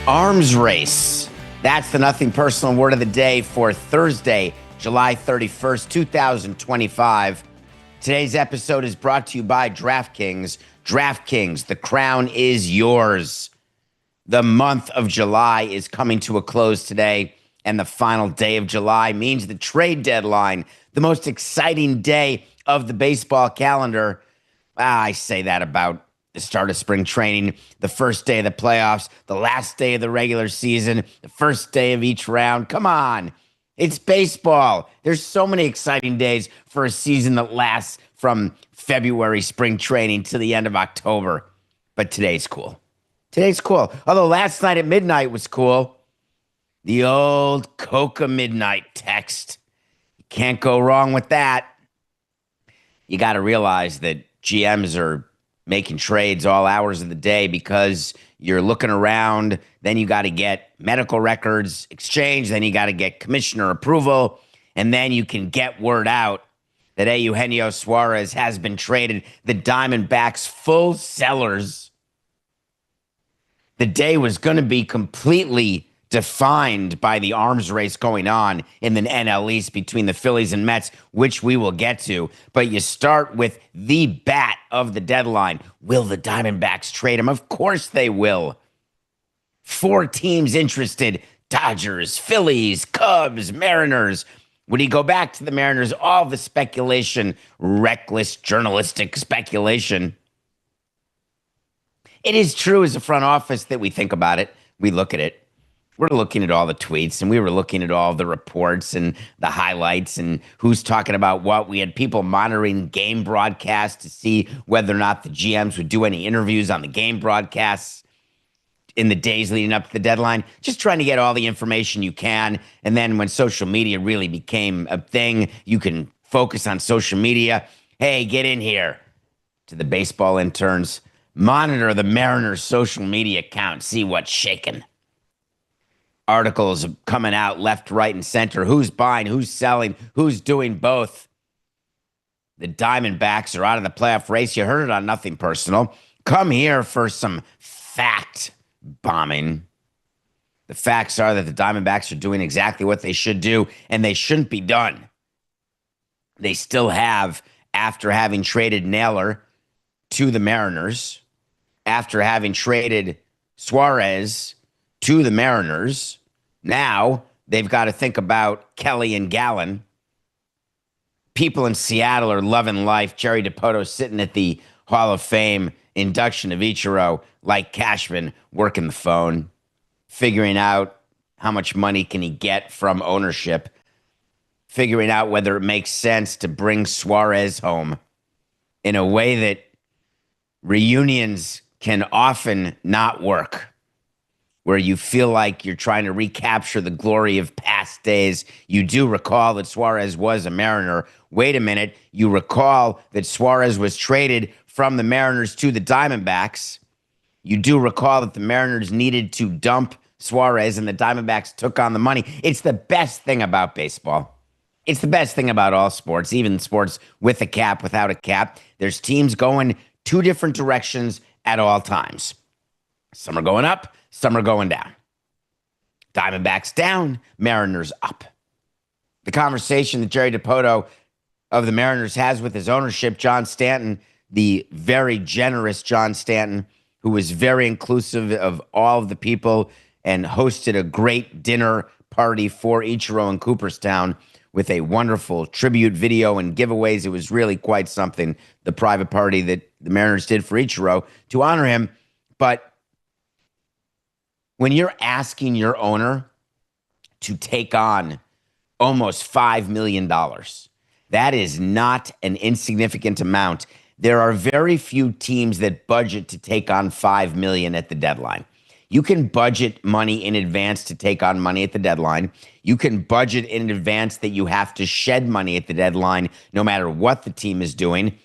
Arms race. That's the nothing personal word of the day for Thursday, July 31st, 2025. Today's episode is brought to you by DraftKings. DraftKings, the crown is yours. The month of July is coming to a close today, and the final day of July means the trade deadline, the most exciting day of the baseball calendar. I say that about the start of spring training, the first day of the playoffs, the last day of the regular season, the first day of each round. Come on. It's baseball. There's so many exciting days for a season that lasts from February spring training to the end of October. But today's cool. Today's cool. Although last night at midnight was cool. The old Coca midnight text. You can't go wrong with that. You got to realize that GMs are making trades all hours of the day because you're looking around. Then you got to get medical records exchanged. Then you got to get commissioner approval. And then you can get word out that Eugenio Suarez has been traded. The Diamondbacks full sellers. The day was going to be completely defined by the arms race going on in the NL East between the Phillies and Mets, which we will get to. But you start with the bat of the deadline. Will the Diamondbacks trade him? Of course they will. 4 teams interested: Dodgers, Phillies, Cubs, Mariners. Would he go back to the Mariners? All the speculation, reckless journalistic speculation. It is true as a front office that we think about it. We look at it. We're looking at all the tweets, and we were looking at all the reports and the highlights and who's talking about what. We had people monitoring game broadcasts to see whether or not the GMs would do any interviews on the game broadcasts in the days leading up to the deadline, just trying to get all the information you can. And then when social media really became a thing, you can focus on social media. Hey, get in here to the baseball interns. Monitor the Mariners' social media account. See what's shaking. Articles coming out left, right, and center. Who's buying? Who's selling? Who's doing both? The Diamondbacks are out of the playoff race. You heard it on Nothing Personal. Come here for some fact bombing. The facts are that the Diamondbacks are doing exactly what they should do, and they shouldn't be done. They still have, after having traded Naylor to the Mariners, after having traded Suarez to the Mariners, now they've got to think about Kelly and Gallen. People in Seattle are loving life. Jerry DiPoto sitting at the Hall of Fame induction of Ichiro like Cashman, working the phone, figuring out how much money can he get from ownership, figuring out whether it makes sense to bring Suarez home in a way that reunions can often not work, where you feel like you're trying to recapture the glory of past days. You do recall that Suarez was a Mariner. Wait a minute. You recall that Suarez was traded from the Mariners to the Diamondbacks. You do recall that the Mariners needed to dump Suarez and the Diamondbacks took on the money. It's the best thing about baseball. It's the best thing about all sports, even sports with a cap, without a cap. There's teams going 2 different directions at all times. Some are going up, some are going down. Diamondbacks down, Mariners up. The conversation that Jerry DiPoto of the Mariners has with his ownership, John Stanton, the very generous John Stanton, who was very inclusive of all of the people and hosted a great dinner party for Ichiro in Cooperstown with a wonderful tribute video and giveaways. It was really quite something, the private party that the Mariners did for Ichiro to honor him. But when you're asking your owner to take on almost $5 million, that is not an insignificant amount. There are very few teams that budget to take on $5 million at the deadline. You can budget money in advance to take on money at the deadline. You can budget in advance that you have to shed money at the deadline no matter what the team is doing.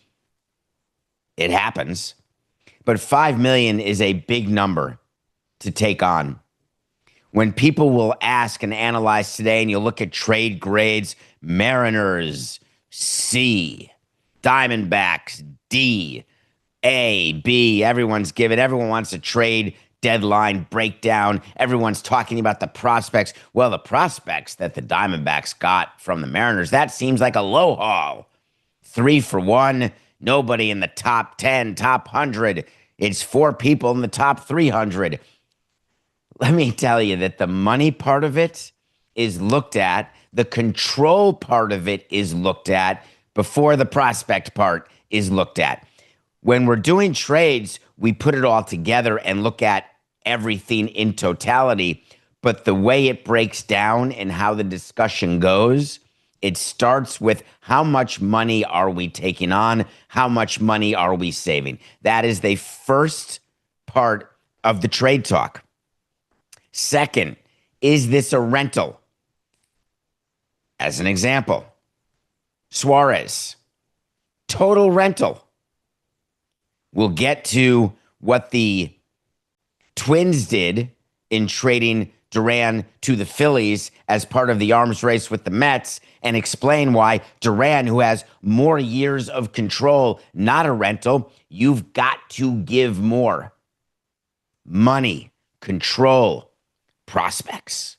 It happens. But $5 million is a big number to take on. When people will ask and analyze today, and you look at trade grades, Mariners, C, Diamondbacks, D, A, B, everyone wants to trade deadline breakdown. Everyone's talking about the prospects. Well, the prospects that the Diamondbacks got from the Mariners, that seems like a low haul. 3 for 1, nobody in the top 10, top 100. It's 4 people in the top 300. Let me tell you that the money part of it is looked at. The control part of it is looked at before the prospect part is looked at. When we're doing trades, we put it all together and look at everything in totality. But the way it breaks down and how the discussion goes, it starts with how much money are we taking on? How much money are we saving? That is the first part of the trade talk. Second, is this a rental? As an example, Suarez, total rental. We'll get to what the Twins did in trading Duran to the Phillies as part of the arms race with the Mets and explain why Duran, who has more years of control, not a rental, you've got to give more. Money, control, prospects.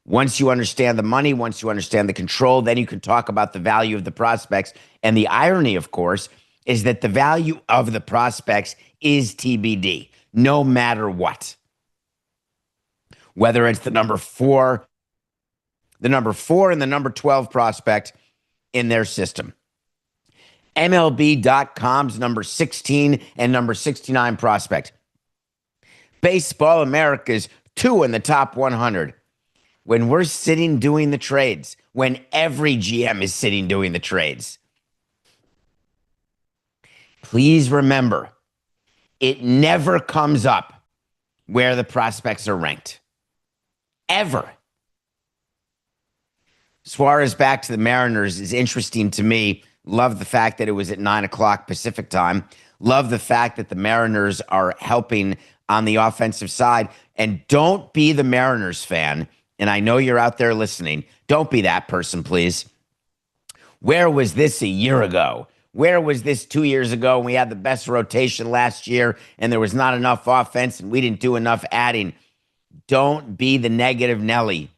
Once you understand the money, once you understand the control, then you can talk about the value of the prospects. And the irony, of course, is that the value of the prospects is TBD, no matter what. Whether it's the number 4 and the number 12 prospect in their system. MLB.com's number 16 and number 69 prospect. Baseball America's 2 in the top 100. When we're sitting doing the trades, when every GM is sitting doing the trades, please remember, it never comes up where the prospects are ranked. Ever. Suarez back to the Mariners is interesting to me. Love the fact that it was at 9 o'clock Pacific time. Love the fact that the Mariners are helping on the offensive side. And don't be the Mariners fan. And I know you're out there listening. Don't be that person, please. Where was this a year ago? Where was this 2 years ago when we had the best rotation last year and there was not enough offense and we didn't do enough adding? Don't be the negative Nelly.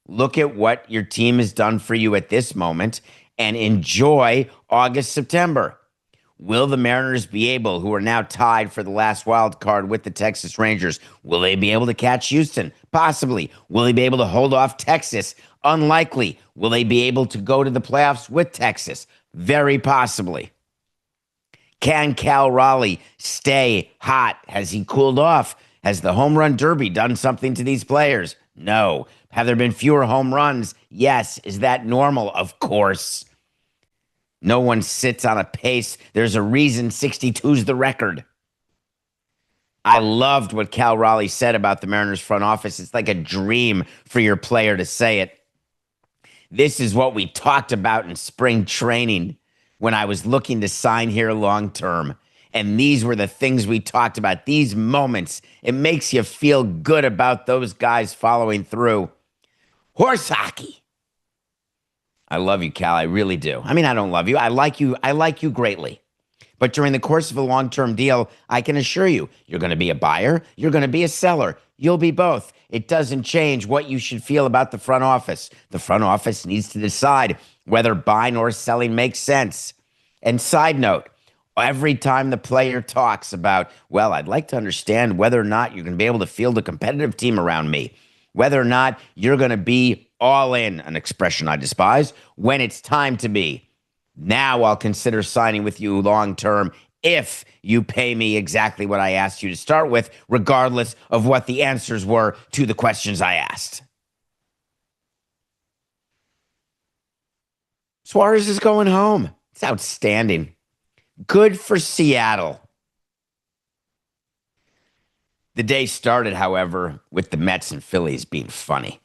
Look at what your team has done for you at this moment and enjoy August, September. Will the Mariners be able, who are now tied for the last wild card with the Texas Rangers, will they be able to catch Houston? Possibly. Will they be able to hold off Texas? Unlikely. Will they be able to go to the playoffs with Texas? Very possibly. Can Cal Raleigh stay hot? Has he cooled off? Has the home run derby done something to these players? No. Have there been fewer home runs? Yes. Is that normal? Of course. No one sits on a pace. There's a reason 62's the record. I loved what Cal Raleigh said about the Mariners front office. It's like a dream for your player to say it. This is what we talked about in spring training when I was looking to sign here long term. And these were the things we talked about, these moments. It makes you feel good about those guys following through. Horse hockey. I love you, Cal. I really do. I mean, I don't love you. I like you. I like you greatly. But during the course of a long-term deal, I can assure you, you're going to be a buyer. You're going to be a seller. You'll be both. It doesn't change what you should feel about the front office. The front office needs to decide whether buying or selling makes sense. And side note, every time the player talks about, well, I'd like to understand whether or not you're going to be able to field a competitive team around me, whether or not you're going to be all in, an expression I despise, when it's time to be. Now I'll consider signing with you long term if you pay me exactly what I asked you to start with, regardless of what the answers were to the questions I asked. Suarez is going home. It's outstanding. Good for Seattle. The day started, however, with the Mets and Phillies being funny.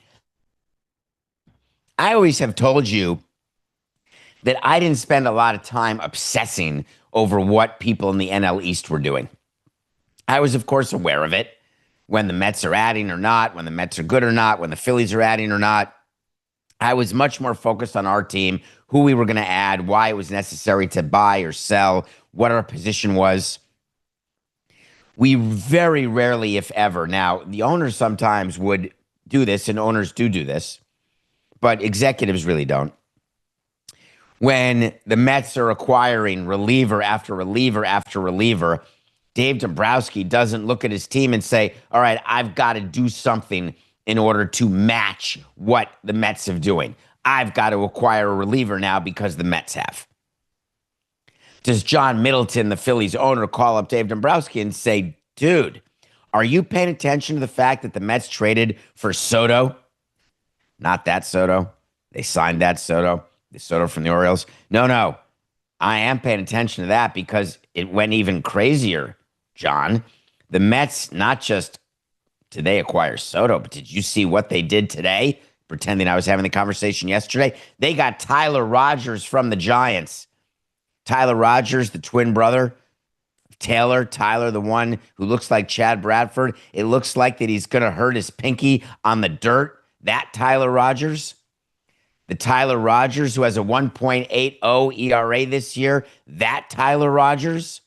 I always have told you that I didn't spend a lot of time obsessing over what people in the NL East were doing. I was, of course, aware of it, when the Mets are adding or not, when the Mets are good or not, when the Phillies are adding or not. I was much more focused on our team, who we were going to add, why it was necessary to buy or sell, what our position was. We very rarely, if ever. Now, the owners sometimes would do this, and owners do this, but executives really don't. When the Mets are acquiring reliever after reliever after reliever, Dave Dombrowski doesn't look at his team and say, all right, I've got to do something in order to match what the Mets are doing. I've got to acquire a reliever now because the Mets have. Does John Middleton, the Phillies owner, call up Dave Dombrowski and say, dude, are you paying attention to the fact that the Mets traded for Soto? Not that Soto. They signed that Soto. The Soto from the Orioles. No. I am paying attention to that because it went even crazier, John. The Mets, not just did they acquire Soto, but did you see what they did today? Pretending I was having the conversation yesterday. They got Tyler Rogers from the Giants. Tyler Rogers, the twin brother. Tyler, the one who looks like Chad Bradford. It looks like that he's going to hurt his pinky on the dirt. That Tyler Rogers. The Tyler Rogers who has a 1.80 ERA this year. That Tyler Rogers.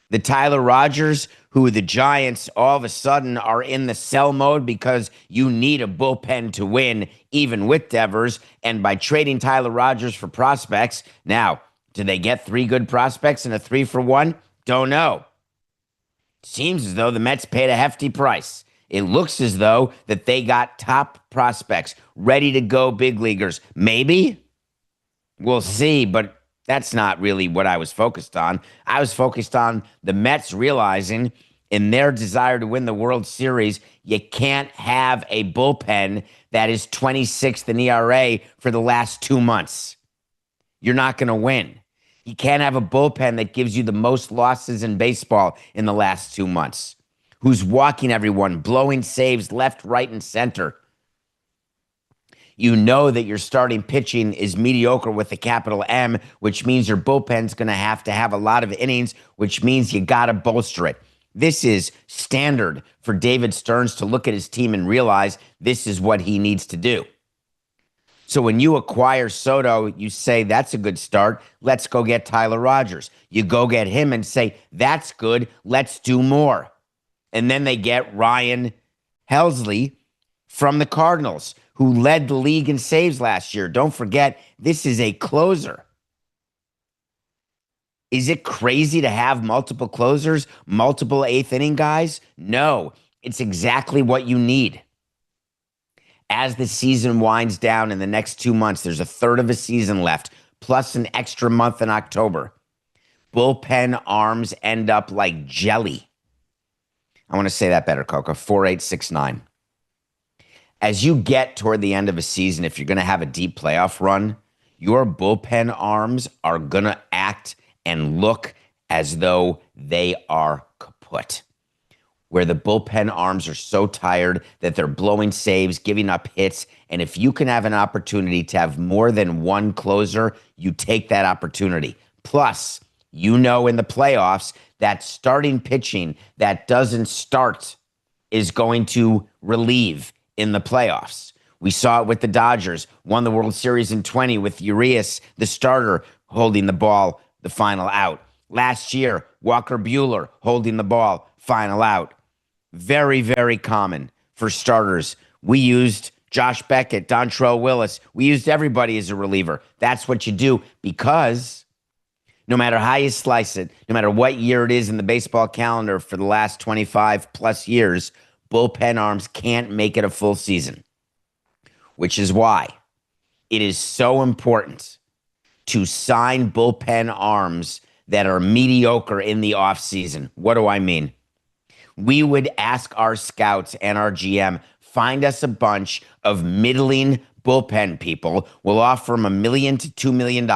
The Tyler Rogers who the Giants all of a sudden are in the sell mode because you need a bullpen to win, even with Devers. And by trading Tyler Rogers for prospects, now, do they get 3 good prospects and a 3-for-1? Don't know. Seems as though the Mets paid a hefty price. It looks as though that they got top prospects, ready to go big leaguers. Maybe. We'll see, but that's not really what I was focused on. I was focused on the Mets realizing in their desire to win the World Series, you can't have a bullpen that is 26th in ERA for the last 2 months. You're not going to win. You can't have a bullpen that gives you the most losses in baseball in the last 2 months. Who's walking everyone, blowing saves left, right, and center. You know that your starting pitching is mediocre with a capital M, which means your bullpen's going to have a lot of innings, which means you got to bolster it. This is standard for David Stearns to look at his team and realize this is what he needs to do. So when you acquire Soto, you say, that's a good start. Let's go get Tyler Rogers. You go get him and say, that's good. Let's do more. And then they get Ryan Helsley from the Cardinals, who led the league in saves last year. Don't forget, this is a closer. Is it crazy to have multiple closers, multiple eighth inning guys? No, it's exactly what you need. As the season winds down in the next 2 months, there's a third of a season left, plus an extra month in October. Bullpen arms end up like jelly. I want to say that better, Coco. 4869. As you get toward the end of a season, if you're going to have a deep playoff run, your bullpen arms are going to act and look as though they are kaput. Where the bullpen arms are so tired that they're blowing saves, giving up hits. And if you can have an opportunity to have more than one closer, you take that opportunity. Plus, you know in the playoffs that starting pitching that doesn't start is going to relieve in the playoffs. We saw it with the Dodgers, won the World Series in 20 with Urias, the starter, holding the ball, the final out. Last year, Walker Buehler holding the ball, final out. Very, very common for starters. We used Josh Beckett, Dontrell Willis. We used everybody as a reliever. That's what you do because no matter how you slice it, no matter what year it is in the baseball calendar for the last 25 plus years, bullpen arms can't make it a full season, which is why it is so important to sign bullpen arms that are mediocre in the offseason. What do I mean? We would ask our scouts and our GM, find us a bunch of middling bullpen people. We'll offer them $1 million to $2 million,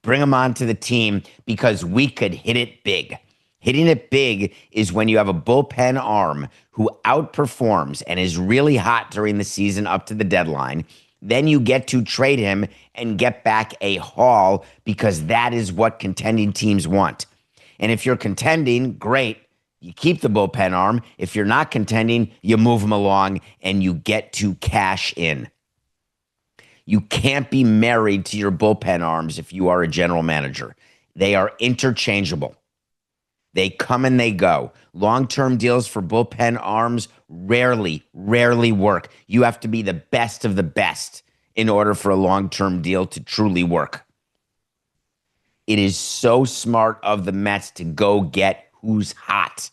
bring them onto the team because we could hit it big. Hitting it big is when you have a bullpen arm who outperforms and is really hot during the season up to the deadline. Then you get to trade him and get back a haul because that is what contending teams want. And if you're contending, great. You keep the bullpen arm. If you're not contending, you move them along and you get to cash in. You can't be married to your bullpen arms if you are a general manager. They are interchangeable. They come and they go. Long-term deals for bullpen arms rarely work. You have to be the best of the best in order for a long-term deal to truly work. It is so smart of the Mets to go get who's hot.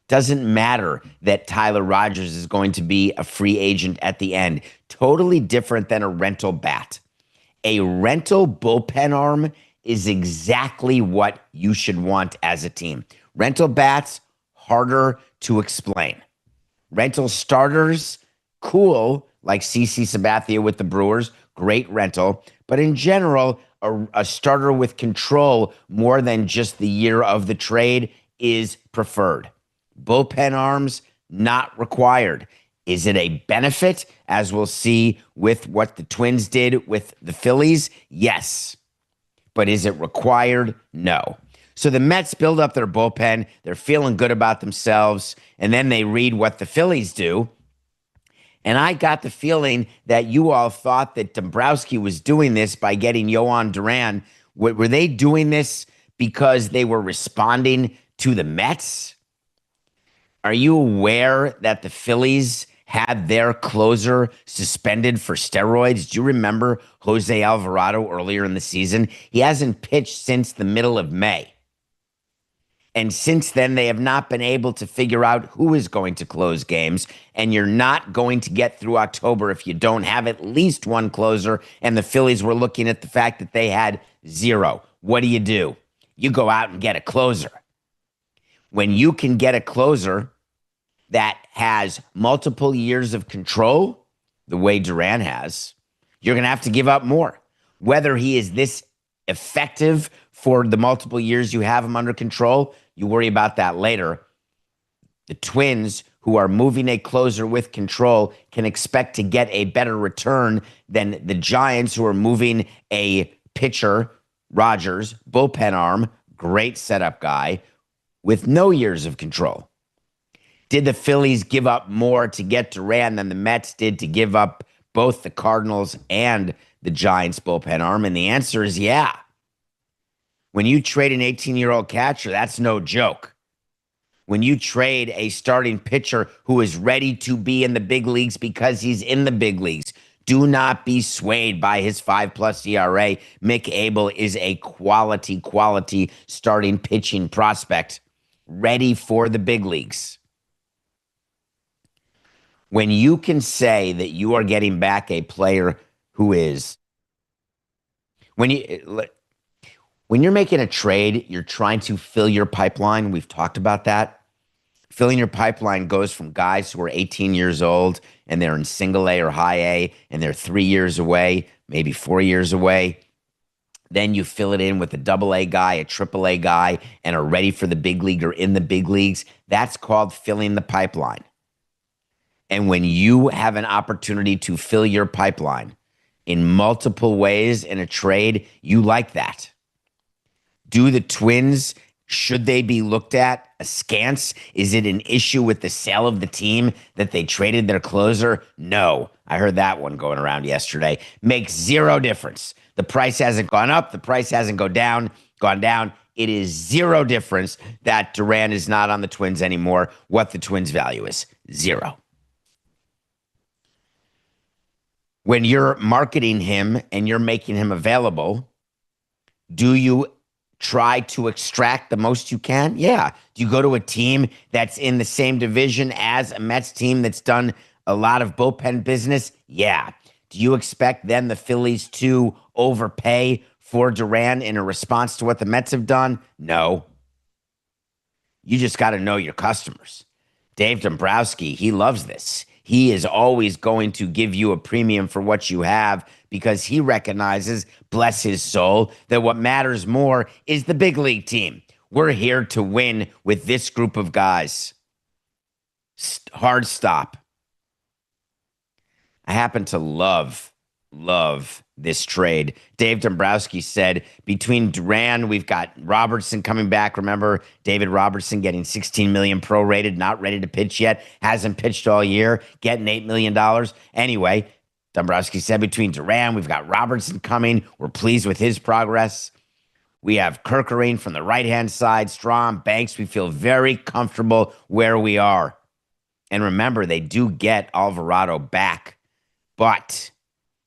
Doesn't matter that Tyler Rogers is going to be a free agent at the end. Totally different than a rental bat. A rental bullpen arm is exactly what you should want as a team. Rental bats, harder to explain. Rental starters, cool, like CC Sabathia with the Brewers, great rental. But in general, a starter with control more than just the year of the trade is preferred. Bullpen arms, not required. Is it a benefit, as we'll see with what the Twins did with the Phillies? Yes. But is it required? No. So the Mets build up their bullpen. They're feeling good about themselves. And then they read what the Phillies do. And I got the feeling that you all thought that Dombrowski was doing this by getting Yohan Duran. Were they doing this because they were responding to the Mets? Are you aware that the Phillies had their closer suspended for steroids? Do you remember Jose Alvarado earlier in the season? He hasn't pitched since the middle of May. And since then, they have not been able to figure out who is going to close games. And you're not going to get through October if you don't have at least one closer. And the Phillies were looking at the fact that they had zero. What do? You go out and get a closer. When you can get a closer that has multiple years of control, the way Duran has, you're going to have to give up more. Whether he is this effective for the multiple years you have him under control, you worry about that later. The Twins, who are moving a closer with control, can expect to get a better return than the Giants, who are moving a pitcher, Rogers, bullpen arm, great setup guy, with no years of control. Did the Phillies give up more to get Duran than the Mets did to give up both the Cardinals and the Giants bullpen arm? And the answer is yeah. When you trade an 18-year-old catcher, that's no joke. When you trade a starting pitcher who is ready to be in the big leagues because he's in the big leagues, do not be swayed by his 5+ ERA. Mick Abel is a quality starting pitching prospect ready for the big leagues. When you can say that you are getting back a player who is, when you're making a trade, you're trying to fill your pipeline. We've talked about that. Filling your pipeline goes from guys who are 18 years old and they're in single A or high A and they're 3 years away, maybe 4 years away. Then you fill it in with a double A guy, a triple A guy, and are ready for the big league or in the big leagues. That's called filling the pipeline. And when you have an opportunity to fill your pipeline in multiple ways in a trade, you like that. Do the Twins, should they be looked at askance? Is it an issue with the sale of the team that they traded their closer? No. I heard that one going around yesterday. Makes zero difference. The price hasn't gone up. The price hasn't gone down. It is zero difference that Duran is not on the Twins anymore. What the Twins' value is, zero. When you're marketing him and you're making him available, do you try to extract the most you can? Yeah. Do you go to a team that's in the same division as a Mets team that's done a lot of bullpen business? Yeah. Do you expect then the Phillies to overpay for Duran in a response to what the Mets have done? No. You just got to know your customers. Dave Dombrowski, he loves this. He is always going to give you a premium for what you have because he recognizes, bless his soul, that what matters more is the big league team. We're here to win with this group of guys. Hard stop. I happen to love this trade. Dave Dombrowski said, between Duran, we've got Robertson coming back. Remember, David Robertson getting $16 million prorated, not ready to pitch yet, hasn't pitched all year, getting $8 million. Anyway, Dombrowski said between Duran, we've got Robertson coming. We're pleased with his progress. We have Kerkering from the right-hand side, Strahm, Banks. We feel very comfortable where we are. And remember, they do get Alvarado back, but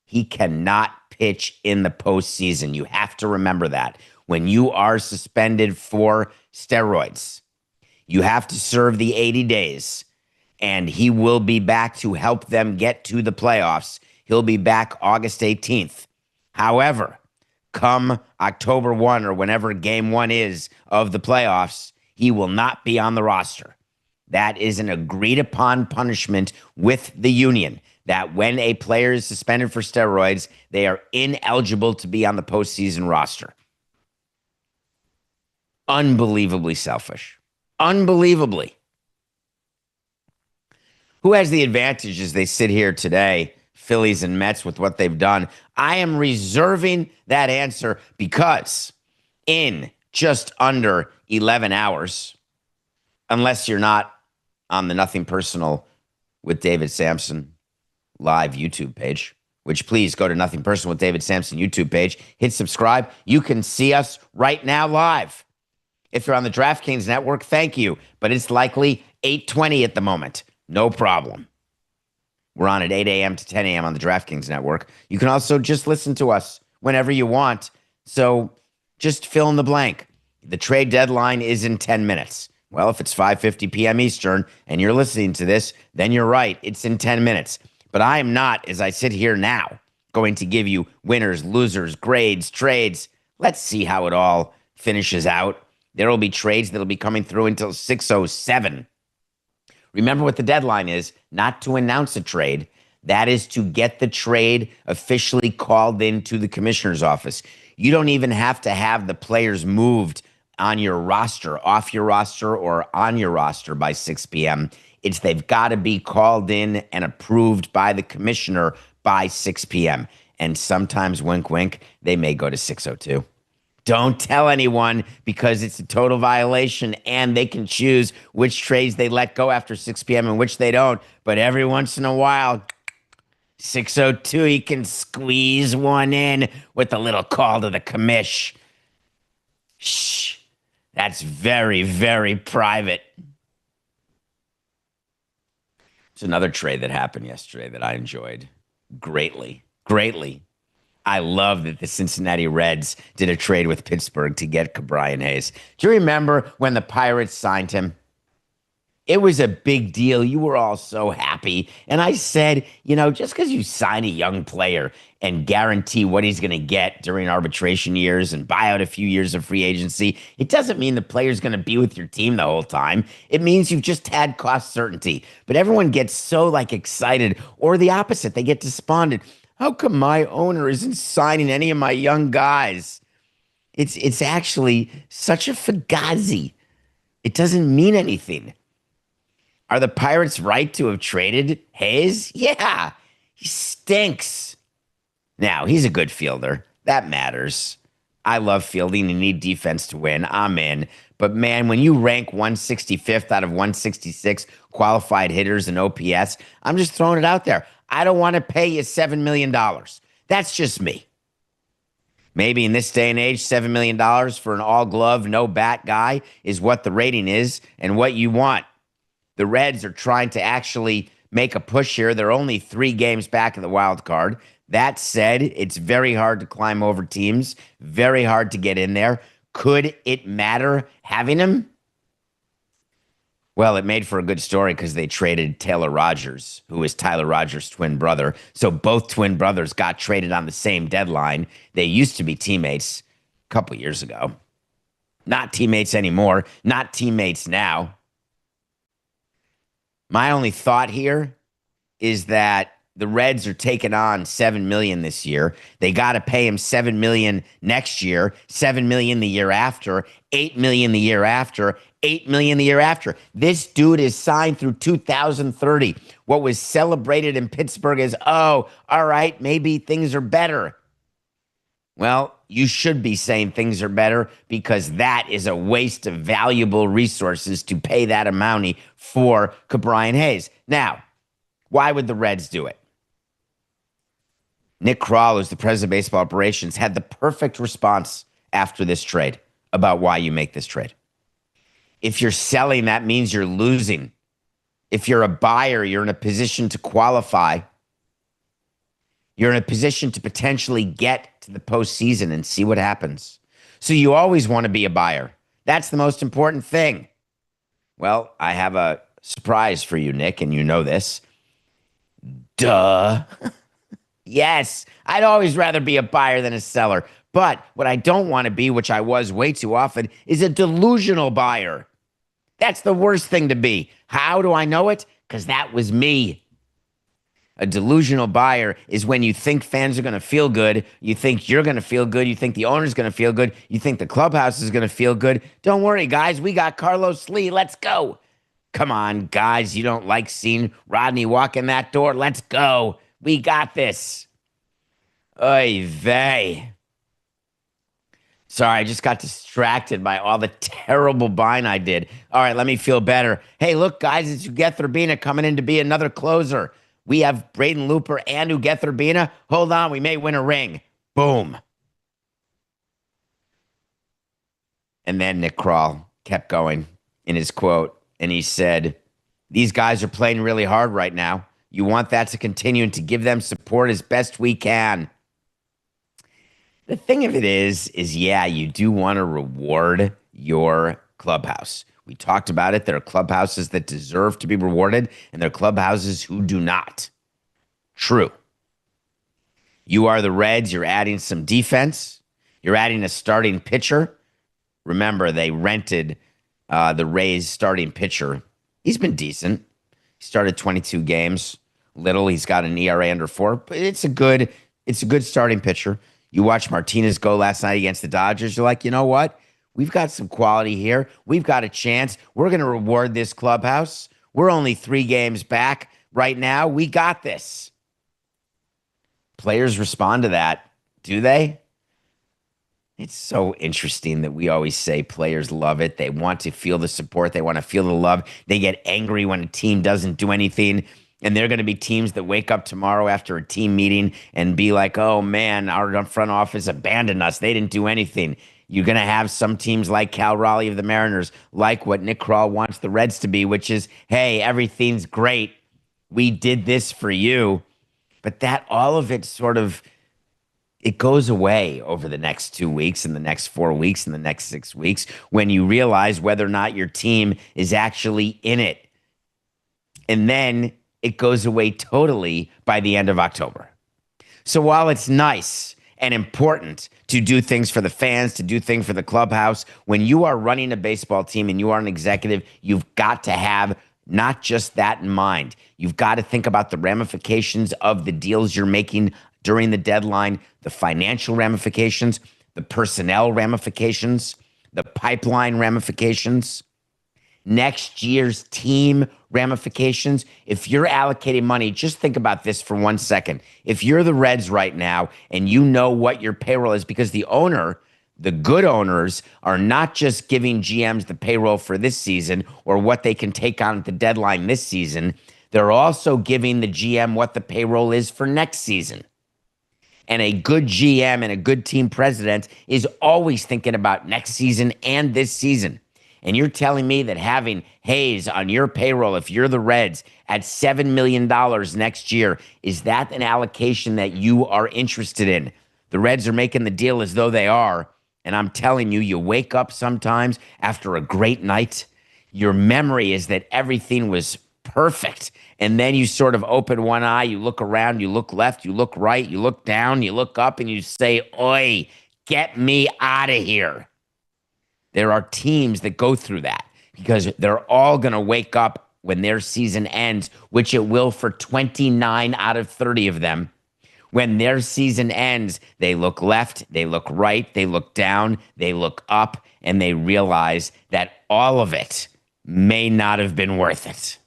he cannot pitch in the postseason. You have to remember that. When you are suspended for steroids, you have to serve the 80 days, and he will be back to help them get to the playoffs. He'll be back August 18th. However, come October 1 or whenever game 1 is of the playoffs, he will not be on the roster. That is an agreed upon punishment with the union, that when a player is suspended for steroids, they are ineligible to be on the postseason roster. Unbelievably selfish. Unbelievably. Who has the advantage as they sit here today, Phillies and Mets, with what they've done? I am reserving that answer because in just under 11 hours, unless you're not on the Nothing Personal with David Samson live YouTube page, which please go to Nothing Personal with David Samson YouTube page, hit subscribe. You can see us right now live. If you're on the DraftKings network, thank you, but it's likely 8:20 at the moment. No problem. We're on at 8 a.m. to 10 a.m. on the DraftKings network. You can also just listen to us whenever you want. So just fill in the blank. The trade deadline is in 10 minutes. Well, if it's 5:50 p.m. Eastern and you're listening to this, then you're right. It's in 10 minutes. But I am not, as I sit here now, going to give you winners, losers, grades, trades. Let's see how it all finishes out. There will be trades that will be coming through until 6:07. Remember what the deadline is, not to announce a trade. That is to get the trade officially called into the commissioner's office. You don't even have to have the players moved on your roster, off your roster, or on your roster by 6 p.m. It's they've got to be called in and approved by the commissioner by 6 p.m. And sometimes, wink, wink, they may go to 6:02. Don't tell anyone because it's a total violation and they can choose which trades they let go after 6 p.m. and which they don't. But every once in a while, 6:02, he can squeeze one in with a little call to the commish. Shh. That's very, very private. It's another trade that happened yesterday that I enjoyed greatly. Greatly. I love that the Cincinnati Reds did a trade with Pittsburgh to get Ke'Bryan Hayes. Do you remember when the Pirates signed him? It was a big deal. You were all so happy. And I said, just because you sign a young player and guarantee what he's going to get during arbitration years and buy out a few years of free agency, it doesn't mean the player's going to be with your team the whole time. It means you've just had cost certainty. But everyone gets so excited, or the opposite. They get despondent. How come my owner isn't signing any of my young guys? It's actually such a fugazi. It doesn't mean anything. Are the Pirates right to have traded Hayes? Yeah, he stinks. Now, he's a good fielder. That matters. I love fielding. You need defense to win. I'm in. But, man, when you rank 165th out of 166 qualified hitters in OPS, I'm just throwing it out there. I don't want to pay you $7 million. That's just me. Maybe in this day and age, $7 million for an all-glove, no-bat guy is what the rating is and what you want. The Reds are trying to actually make a push here. They're only 3 games back in the wild card. That said, it's very hard to climb over teams, very hard to get in there. Could it matter having him? Well, it made for a good story because they traded Taylor Rogers, who is Tyler Rogers' twin brother. So both twin brothers got traded on the same deadline. They used to be teammates a couple years ago. Not teammates anymore, not teammates now. My only thought here is that the Reds are taking on $7 million this year. They got to pay him $7 million next year, $7 million the year after, $8 million the year after, $8 million the year after. This dude is signed through 2030. What was celebrated in Pittsburgh is, oh, all right, maybe things are better. Well, you should be saying things are better because that is a waste of valuable resources to pay that amount for Ke'Bryan Hayes. Now, why would the Reds do it? Nick Kroll, who's the president of baseball operations, had the perfect response after this trade about why you make this trade. If you're selling, that means you're losing. If you're a buyer, you're in a position to qualify. You're in a position to potentially get to the postseason and see what happens. So you always want to be a buyer. That's the most important thing. Well, I have a surprise for you, Nick, and you know this. Duh. Yes, I'd always rather be a buyer than a seller. But what I don't want to be, which I was way too often, is a delusional buyer. That's the worst thing to be. How do I know it? Because that was me. A delusional buyer is when you think fans are going to feel good, you think you're going to feel good, you think the owner's going to feel good, you think the clubhouse is going to feel good. Don't worry, guys. We got Carlos Lee. Let's go. Come on, guys. You don't like seeing Rodney walk in that door? Let's go. We got this. Oy vey. Sorry, I just got distracted by all the terrible buying I did. All right, let me feel better. Hey, look, guys, it's Gilbert Arenas coming in to be another closer. We have Braden Looper and Gilbert Arenas. Hold on, we may win a ring. Boom. And then Nick Kroll kept going in his quote, and he said, these guys are playing really hard right now. You want that to continue and to give them support as best we can. The thing of it is yeah, you do want to reward your clubhouse. We talked about it. There are clubhouses that deserve to be rewarded, and there are clubhouses who do not. True. You are the Reds. You're adding some defense. You're adding a starting pitcher. Remember, they rented the Rays starting pitcher. He's been decent. He started 22 games. Little. He's got an ERA under 4. But it's a good starting pitcher. You watched Martinez go last night against the Dodgers. You're like, you know what? We've got some quality here. We've got a chance. We're going to reward this clubhouse. We're only 3 games back right now. We got this. Players respond to that, do they? It's so interesting that we always say players love it. They want to feel the support. They want to feel the love. They get angry when a team doesn't do anything. And there are going to be teams that wake up tomorrow after a team meeting and be like, oh, man, our front office abandoned us. They didn't do anything. You're going to have some teams like Cal Raleigh of the Mariners, like what Nick Kroll wants the Reds to be, which is, hey, everything's great. We did this for you. But that all of it sort of, it goes away over the next 2 weeks and the next 4 weeks and the next 6 weeks when you realize whether or not your team is actually in it. And then it goes away totally by the end of October. So while it's nice and important to do things for the fans, to do things for the clubhouse, when you are running a baseball team and you are an executive, you've got to have not just that in mind. You've got to think about the ramifications of the deals you're making during the deadline, the financial ramifications, the personnel ramifications, the pipeline ramifications, next year's team ramifications. If you're allocating money, just think about this for 1 second. If you're the Reds right now and you know what your payroll is, because the owner, the good owners, are not just giving GMs the payroll for this season or what they can take on at the deadline this season, they're also giving the GM what the payroll is for next season. And a good GM and a good team president is always thinking about next season and this season. And you're telling me that having Hayes on your payroll, if you're the Reds, at $7 million next year, is that an allocation that you are interested in? The Reds are making the deal as though they are. And I'm telling you, you wake up sometimes after a great night, your memory is that everything was perfect. And then you sort of open one eye, you look around, you look left, you look right, you look down, you look up, and you say, oi, get me out of here. There are teams that go through that because they're all going to wake up when their season ends, which it will for 29 out of 30 of them. When their season ends, they look left, they look right, they look down, they look up, and they realize that all of it may not have been worth it.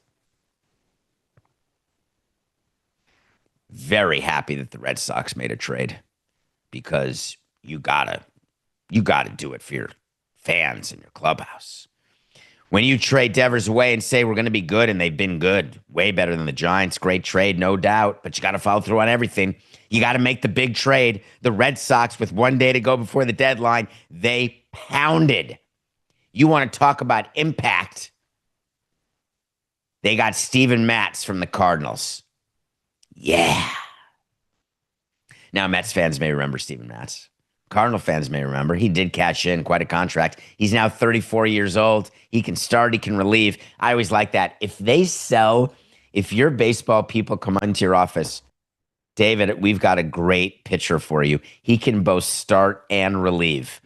Very happy that the Red Sox made a trade because you gotta do it for your fans in your clubhouse. When you trade Devers away and say we're going to be good, and they've been good, way better than the Giants, great trade, no doubt, but you got to follow through on everything. You got to make the big trade. The Red Sox, with 1 day to go before the deadline, they pounded. You want to talk about impact? They got Steven Matz from the Cardinals. Yeah. Now, Mets fans may remember Steven Matz. Cardinal fans may remember. He did cash in quite a contract. He's now 34 years old. He can start. He can relieve. I always like that. If your baseball people come into your office, David, we've got a great pitcher for you. He can both start and relieve.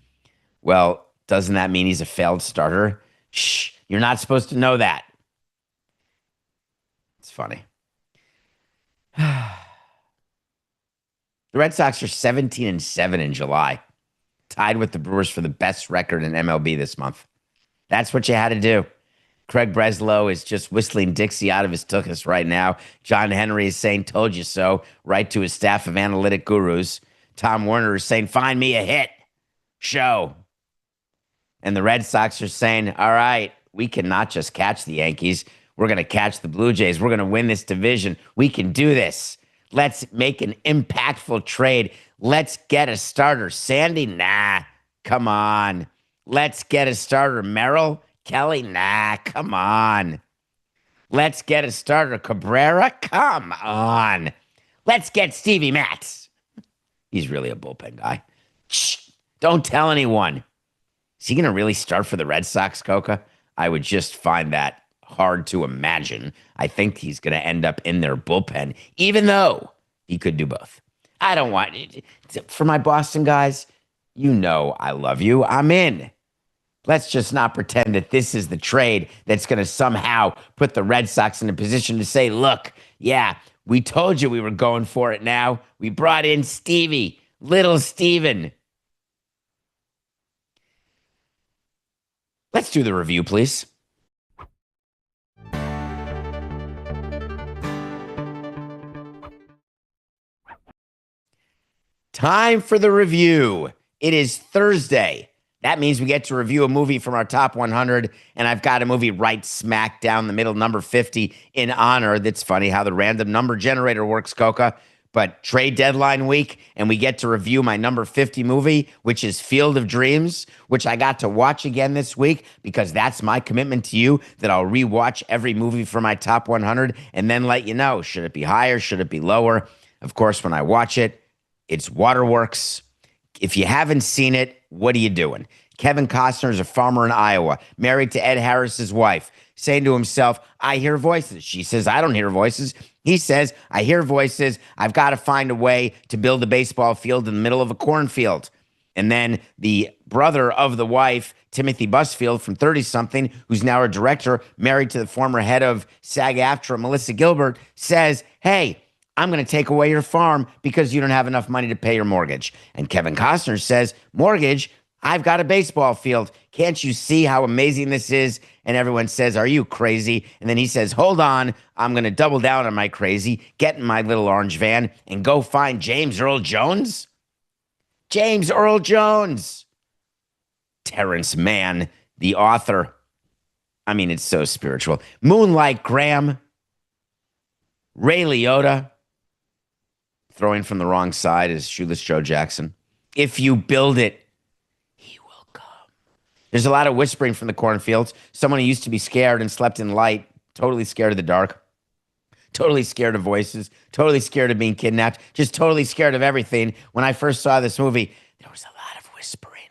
Well, doesn't that mean he's a failed starter? Shh, you're not supposed to know that. It's funny. The Red Sox are 17-7 in July, tied with the Brewers for the best record in MLB this month. That's what you had to do. Craig Breslow is just whistling Dixie out of his tuchus right now. John Henry is saying, told you so, right to his staff of analytic gurus. Tom Werner is saying, find me a hit. Show. And the Red Sox are saying, all right, we cannot just catch the Yankees. We're going to catch the Blue Jays. We're going to win this division. We can do this. Let's make an impactful trade. Let's get a starter. Sandy? Nah, come on. Let's get a starter. Merrill? Kelly? Nah, come on. Let's get a starter. Cabrera? Come on. Let's get Stevie Matz. He's really a bullpen guy. Shh, don't tell anyone. Is he going to really start for the Red Sox, Coca? I would just find that hard to imagine. I think he's going to end up in their bullpen, even though he could do both. I don't want it. For my Boston guys, you know I love you. I'm in. Let's just not pretend that this is the trade that's going to somehow put the Red Sox in a position to say, look, yeah, we told you we were going for it now. We brought in Stevie, little Steven. Let's do the review, please. Time for the review. It is Thursday. That means we get to review a movie from our top 100, and I've got a movie right smack down the middle, number 50, in honor. That's funny how the random number generator works, Coca. But trade deadline week, and we get to review my number 50 movie, which is Field of Dreams, which I got to watch again this week because that's my commitment to you, that I'll rewatch every movie from my top 100 and then let you know, should it be higher, should it be lower? Of course, when I watch it, it's Waterworks. If you haven't seen it, what are you doing? Kevin Costner is a farmer in Iowa, married to Ed Harris's wife, saying to himself, I hear voices. She says, I don't hear voices. He says, I hear voices. I've got to find a way to build a baseball field in the middle of a cornfield. And then the brother of the wife, Timothy Busfield from 30-something, who's now a director, married to the former head of SAG-AFTRA, Melissa Gilbert, says, hey, I'm going to take away your farm because you don't have enough money to pay your mortgage. And Kevin Costner says, mortgage? I've got a baseball field. Can't you see how amazing this is? And everyone says, are you crazy? And then he says, hold on, I'm going to double down on my crazy, get in my little orange van, and go find James Earl Jones? James Earl Jones. Terrence Mann, the author. I mean, it's so spiritual. Moonlight Graham. Ray Liotta. Throwing from the wrong side is Shoeless Joe Jackson. If you build it, he will come. There's a lot of whispering from the cornfields. Someone who used to be scared and slept in light, totally scared of the dark, totally scared of voices, totally scared of being kidnapped, just totally scared of everything. When I first saw this movie, there was a lot of whispering.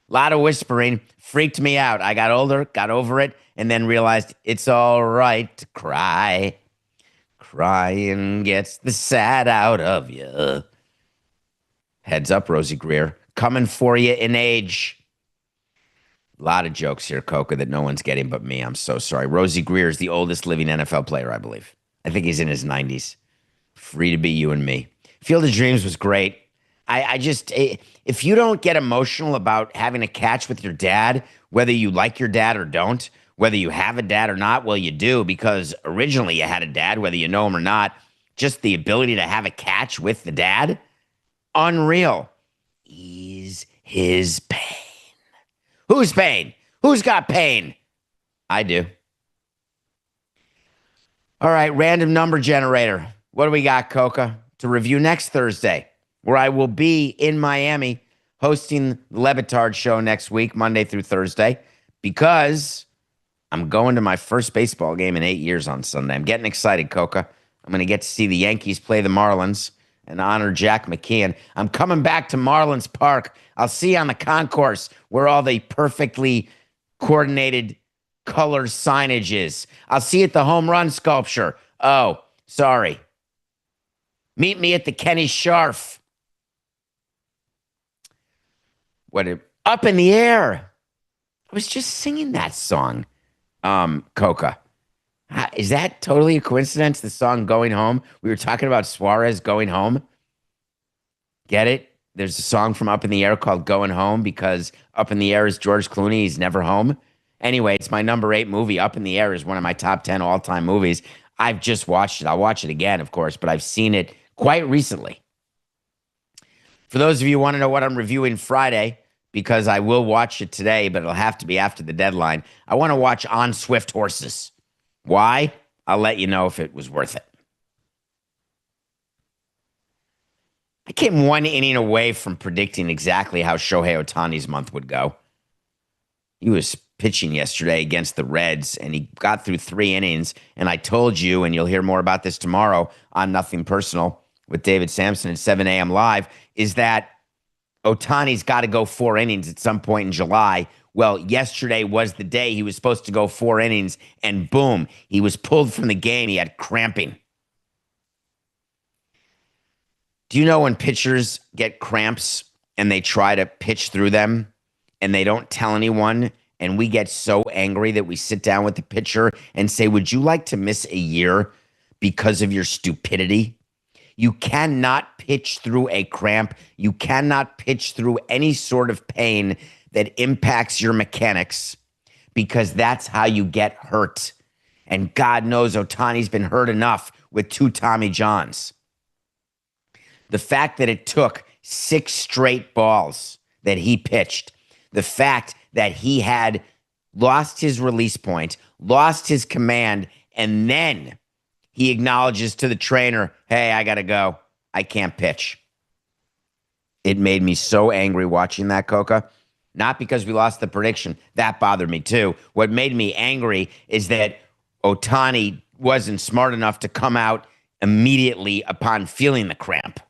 A lot of whispering. Freaked me out. I got older, got over it, and then realized it's all right to cry. Crying gets the sad out of you. Heads up, Rosie Greer. Coming for you in age. A lot of jokes here, Coca, that no one's getting but me. I'm so sorry. Rosie Greer is the oldest living NFL player, I believe. I think he's in his 90s. Free to be you and me. Field of Dreams was great. If you don't get emotional about having a catch with your dad, whether you like your dad or don't, whether you have a dad or not, well, you do, because originally you had a dad, whether you know him or not. Just the ability to have a catch with the dad, unreal. Ease his pain. Whose pain? Who's got pain? I do. All right, random number generator. What do we got, Coca? to review next Thursday, where I will be in Miami hosting the Levitard show next week, Monday through Thursday, because I'm going to my first baseball game in 8 years on Sunday. I'm getting excited, Coca. I'm going to get to see the Yankees play the Marlins and honor Jack McKeon. I'm coming back to Marlins Park. I'll see you on the concourse where all the perfectly coordinated color signage is. I'll see you at the home run sculpture. Oh, sorry. Meet me at the Kenny Sharpe. Up in the Air. I was just singing that song, Coca. Is that totally a coincidence, the song Going Home? We were talking about Suarez going home. Get it? There's a song from Up in the Air called Going Home because Up in the Air is George Clooney. He's never home. Anyway, it's my number 8 movie. Up in the Air is one of my top 10 all-time movies. I've just watched it. I'll watch it again, of course, but I've seen it quite recently. For those of you who want to know what I'm reviewing Friday, because I will watch it today, but it'll have to be after the deadline, I want to watch On Swift Horses. Why? I'll let you know if it was worth it. I came 1 inning away from predicting exactly how Shohei Ohtani's month would go. He was pitching yesterday against the Reds, and he got through 3 innings, and I told you, and you'll hear more about this tomorrow on Nothing Personal with David Samson at 7 a.m. live, is that Ohtani's got to go 4 innings at some point in July. Well, yesterday was the day he was supposed to go 4 innings, and boom, he was pulled from the game. He had cramping. Do you know when pitchers get cramps and they try to pitch through them and they don't tell anyone, and we get so angry that we sit down with the pitcher and say, would you like to miss a year because of your stupidity? You cannot pitch through a cramp. You cannot pitch through any sort of pain that impacts your mechanics, because that's how you get hurt. And God knows Ohtani's been hurt enough with 2 Tommy Johns. The fact that it took 6 straight balls that he pitched, the fact that he had lost his release point, lost his command, and then he acknowledges to the trainer, hey, I got to go. I can't pitch. It made me so angry watching that, Coca. Not because we lost the prediction. That bothered me too. What made me angry is that Ohtani wasn't smart enough to come out immediately upon feeling the cramp.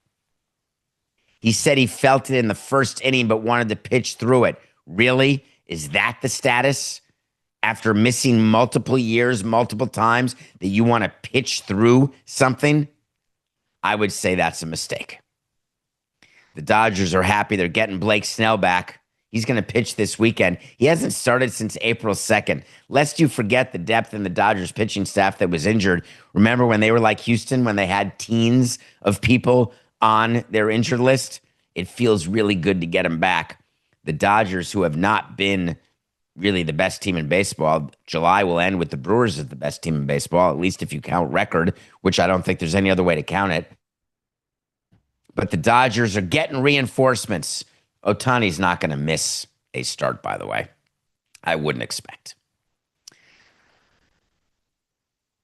He said he felt it in the first inning but wanted to pitch through it. Really? Is that the status? After missing multiple years, multiple times, that you want to pitch through something? I would say that's a mistake. The Dodgers are happy they're getting Blake Snell back. He's going to pitch this weekend. He hasn't started since April 2nd. Lest you forget the depth in the Dodgers pitching staff that was injured. Remember when they were like Houston, when they had teens of people on their injured list? It feels really good to get him back. The Dodgers, who have not been really the best team in baseball, July will end with the Brewers as the best team in baseball, at least if you count record, which I don't think there's any other way to count it. But the Dodgers are getting reinforcements. Ohtani's not going to miss a start, by the way. I wouldn't expect.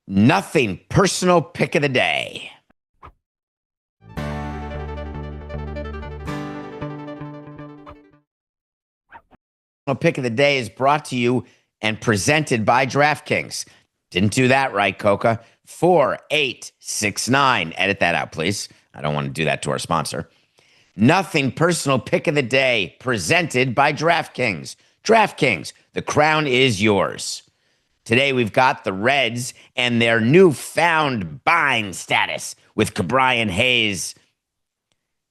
Nothing personal pick of the day. Pick of the day is brought to you and presented by DraftKings. Didn't do that right, Coca. 4869. Edit that out, please. I don't want to do that to our sponsor. Nothing personal pick of the day presented by DraftKings. DraftKings, the crown is yours. Today we've got the Reds and their newfound buying status with Ke'Bryan Hayes.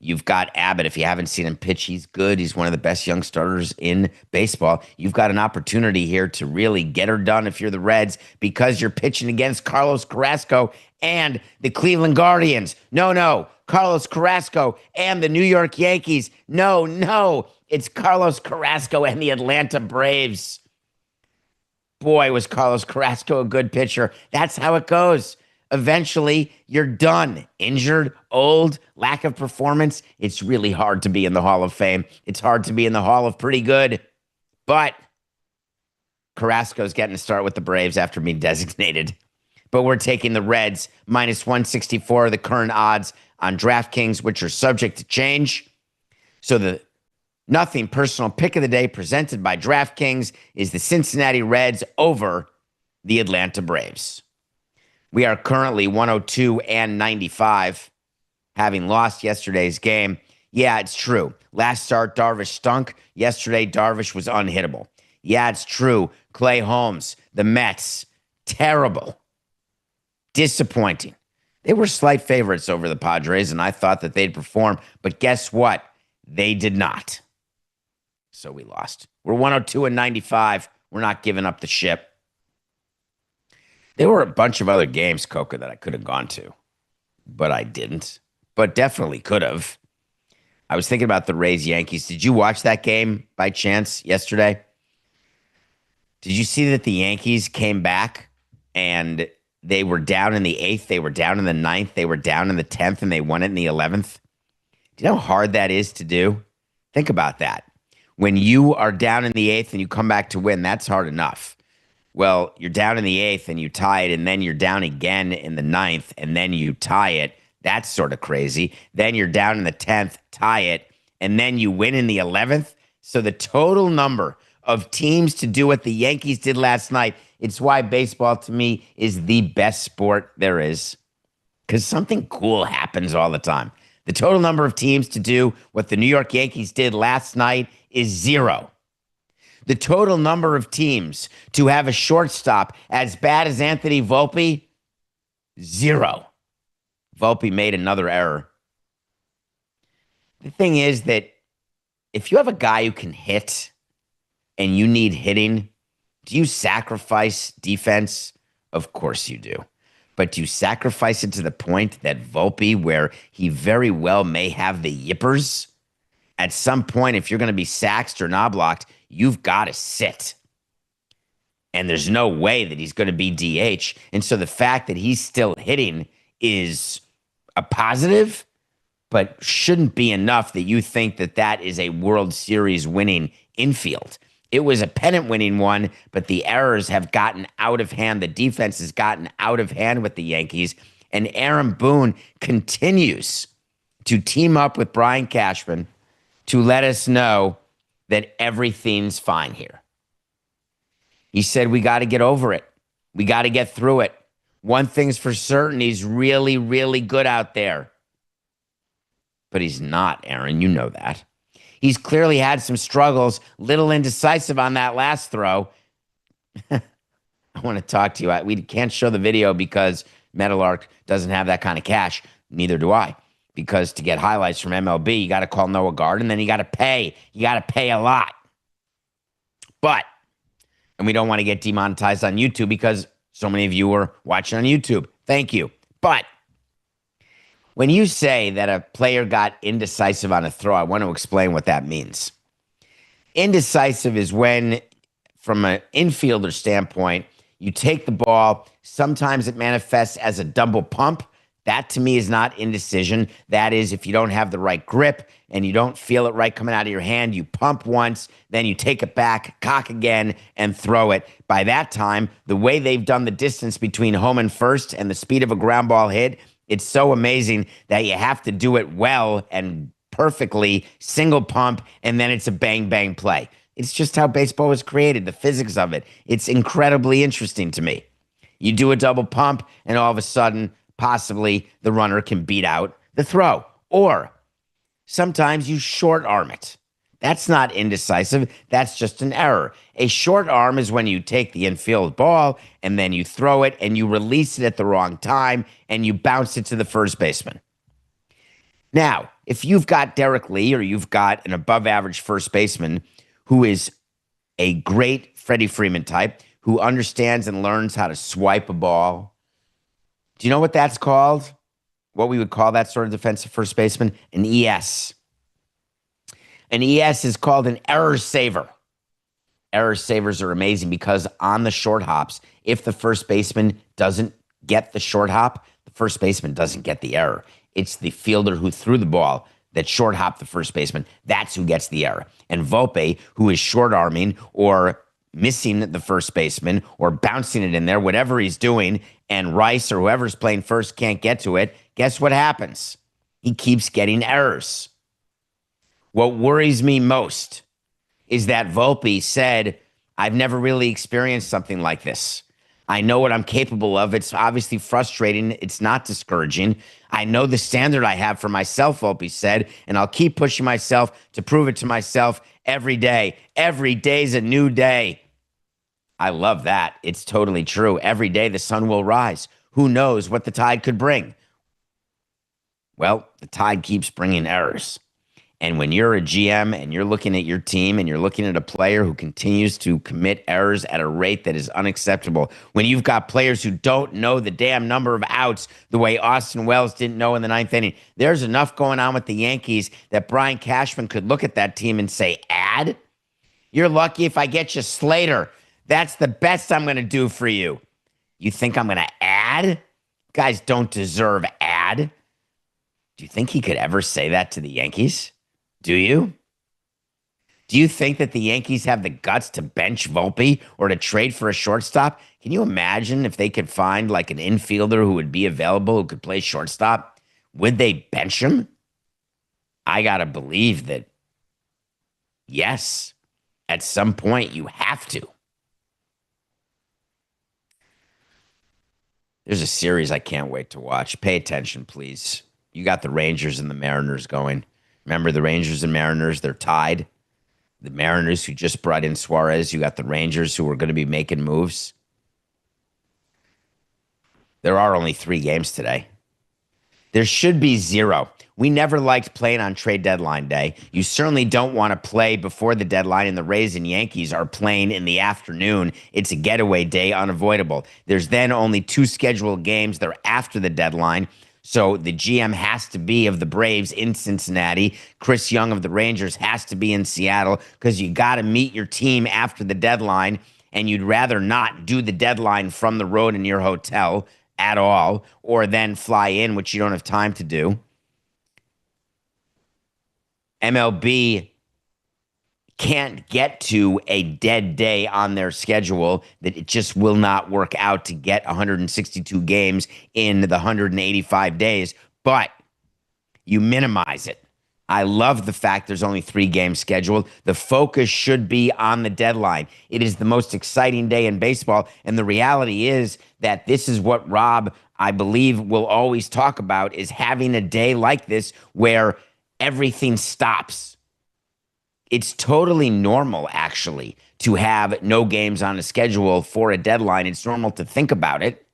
You've got Abbott. If you haven't seen him pitch, he's good. He's one of the best young starters in baseball. You've got an opportunity here to really get her done if you're the Reds, because you're pitching against Carlos Carrasco and the Cleveland Guardians. No, Carlos Carrasco and the New York Yankees. No, it's Carlos Carrasco and the Atlanta Braves. Boy, was Carlos Carrasco a good pitcher. That's how it goes. Eventually, you're done. Injured, old, lack of performance. It's really hard to be in the Hall of Fame. It's hard to be in the Hall of Pretty Good. But Carrasco's getting to start with the Braves after being designated but we're taking the Reds minus 164 are the current odds on DraftKings, which are subject to change. So the nothing personal pick of the day presented by DraftKings is the Cincinnati Reds over the Atlanta Braves. We are currently 102 and 95, having lost yesterday's game. Yeah, it's true. Last start, Darvish stunk. Yesterday, Darvish was unhittable. Yeah, it's true. Clay Holmes, the Mets, terrible. Disappointing. They were slight favorites over the Padres, and I thought that they'd perform. But guess what? They did not. So we lost. We're 102 and 95. We're not giving up the ship. There were a bunch of other games, Coca, that I could have gone to, but I didn't. But definitely could have. I was thinking about the Rays-Yankees. Did you watch that game by chance yesterday? Did you see that the Yankees came back and they were down in the 8th, they were down in the 9th, they were down in the 10th, and they won it in the 11th? Do you know how hard that is to do? Think about that. When you are down in the 8th and you come back to win, that's hard enough. Well, you're down in the 8th and you tie it, and then you're down again in the 9th, and then you tie it. That's sort of crazy. Then you're down in the 10th, tie it, and then you win in the 11th. So the total number of teams to do what the Yankees did last night, it's why baseball to me is the best sport there is, because something cool happens all the time. The total number of teams to do what the New York Yankees did last night is 0. The total number of teams to have a shortstop as bad as Anthony Volpe, 0. Volpe made another error. The thing is that if you have a guy who can hit and you need hitting, do you sacrifice defense? Of course you do. But do you sacrifice it to the point that Volpe, where he very well may have the yippers, at some point, if you're going to be saxed or knoblocked, you've got to sit. And there's no way that he's going to be DH. And so the fact that he's still hitting is a positive, but shouldn't be enough that you think that that is a World Series winning infield. It was a pennant winning one, but the errors have gotten out of hand. The defense has gotten out of hand with the Yankees. And Aaron Boone continues to team up with Brian Cashman to let us know that everything's fine here. He said, we got to get over it. We got to get through it. One thing's for certain, he's really, really good out there. But he's not, Aaron. You know that. He's clearly had some struggles, little indecisive on that last throw. I want to talk to you. We can't show the video because Metalark doesn't have that kind of cash. Neither do I. Because to get highlights from MLB, you got to call Noah Gard, and then you got to pay. You got to pay a lot. And we don't want to get demonetized on YouTube because so many of you are watching on YouTube. Thank you. But when you say that a player got indecisive on a throw, I want to explain what that means. Indecisive is when, from an infielder standpoint, you take the ball. Sometimes it manifests as a double pump. That, to me, is not indecision. That is, if you don't have the right grip and you don't feel it right coming out of your hand, you pump once, then you take it back, cock again, and throw it. By that time, the way they've done the distance between home and first and the speed of a ground ball hit, it's so amazing that you have to do it well and perfectly, single pump, and then it's a bang-bang play. It's just how baseball was created, the physics of it. It's incredibly interesting to me. You do a double pump, and all of a sudden, possibly the runner can beat out the throw. Or sometimes you short arm it. That's not indecisive. That's just an error. A short arm is when you take the infield ball and then you throw it and you release it at the wrong time and you bounce it to the first baseman. Now, if you've got Derek Lee or you've got an above average first baseman who is a great Freddie Freeman type, who understands and learns how to swipe a ball, do you know what that's called? What we would call that sort of defensive first baseman? An ES. An ES is called an error saver. Error savers are amazing because on the short hops, if the first baseman doesn't get the short hop, the first baseman doesn't get the error. It's the fielder who threw the ball that short hopped the first baseman. That's who gets the error. And Volpe, who is short arming or missing the first baseman or bouncing it in there, whatever he's doing, and Rice or whoever's playing first can't get to it, guess what happens? He keeps getting errors. What worries me most is that Volpe said, I've never really experienced something like this. I know what I'm capable of. It's obviously frustrating. It's not discouraging. I know the standard I have for myself, Volpe said, and I'll keep pushing myself to prove it to myself every day. Every day's a new day. I love that. It's totally true. Every day the sun will rise. Who knows what the tide could bring? Well, the tide keeps bringing errors. And when you're a GM and you're looking at your team and you're looking at a player who continues to commit errors at a rate that is unacceptable, when you've got players who don't know the damn number of outs the way Austin Wells didn't know in the ninth inning, there's enough going on with the Yankees that Brian Cashman could look at that team and say, add? You're lucky if I get you Slater. That's the best I'm going to do for you. You think I'm going to add? Guys don't deserve add. Do you think he could ever say that to the Yankees? Do you? Do you think that the Yankees have the guts to bench Volpe or to trade for a shortstop? Can you imagine if they could find like an infielder who would be available who could play shortstop? Would they bench him? I got to believe that, yes, at some point you have to. There's a series I can't wait to watch. Pay attention, please. You got the Rangers and the Mariners going. Remember the Rangers and Mariners, they're tied. The Mariners who just brought in Suarez. You got the Rangers who are going to be making moves. There are only 3 games today. There should be 0. We never liked playing on trade deadline day. You certainly don't want to play before the deadline, and the Rays and Yankees are playing in the afternoon. It's a getaway day, unavoidable. There's then only 2 scheduled games. They're after the deadline. So the GM has to be of the Braves in Cincinnati. Chris Young of the Rangers has to be in Seattle because you got to meet your team after the deadline, and you'd rather not do the deadline from the road in your hotel at all, or then fly in, which you don't have time to do. MLB can't get to a dead day on their schedule that it just will not work out to get 162 games in the 185 days, but you minimize it. I love the fact there's only 3 games scheduled. The focus should be on the deadline. It is the most exciting day in baseball, and the reality is that this is what Rob, I believe, will always talk about, is having a day like this where everything stops. It's totally normal, actually, to have no games on a schedule for a deadline. It's normal to think about it.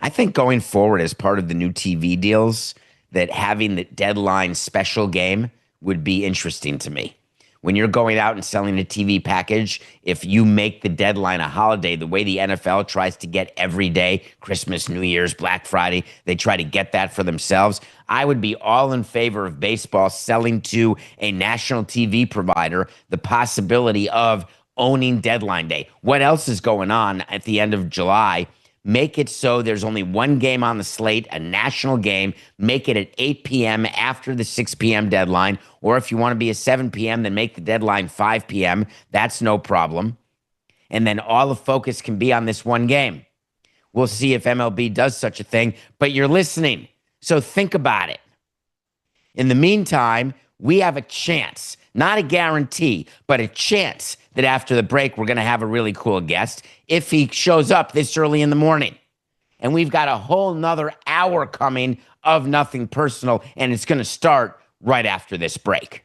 I think going forward as part of the new TV deals, that having the deadline special game would be interesting to me. When you're going out and selling a TV package, if you make the deadline a holiday, the way the NFL tries to get every day, Christmas, New Year's, Black Friday, they try to get that for themselves. I would be all in favor of baseball selling to a national TV provider the possibility of owning deadline day. What else is going on at the end of July? Make it so there's only 1 game on the slate, a national game. Make it at 8 p.m. after the 6 p.m. deadline. Or if you want to be a 7 p.m., then make the deadline 5 p.m. That's no problem. And then all the focus can be on this 1 game. We'll see if MLB does such a thing, but you're listening. So think about it. In the meantime, we have a chance, not a guarantee, but a chance that after the break, we're going to have a really cool guest if he shows up this early in the morning. And we've got a whole nother hour coming of Nothing Personal, and it's going to start right after this break.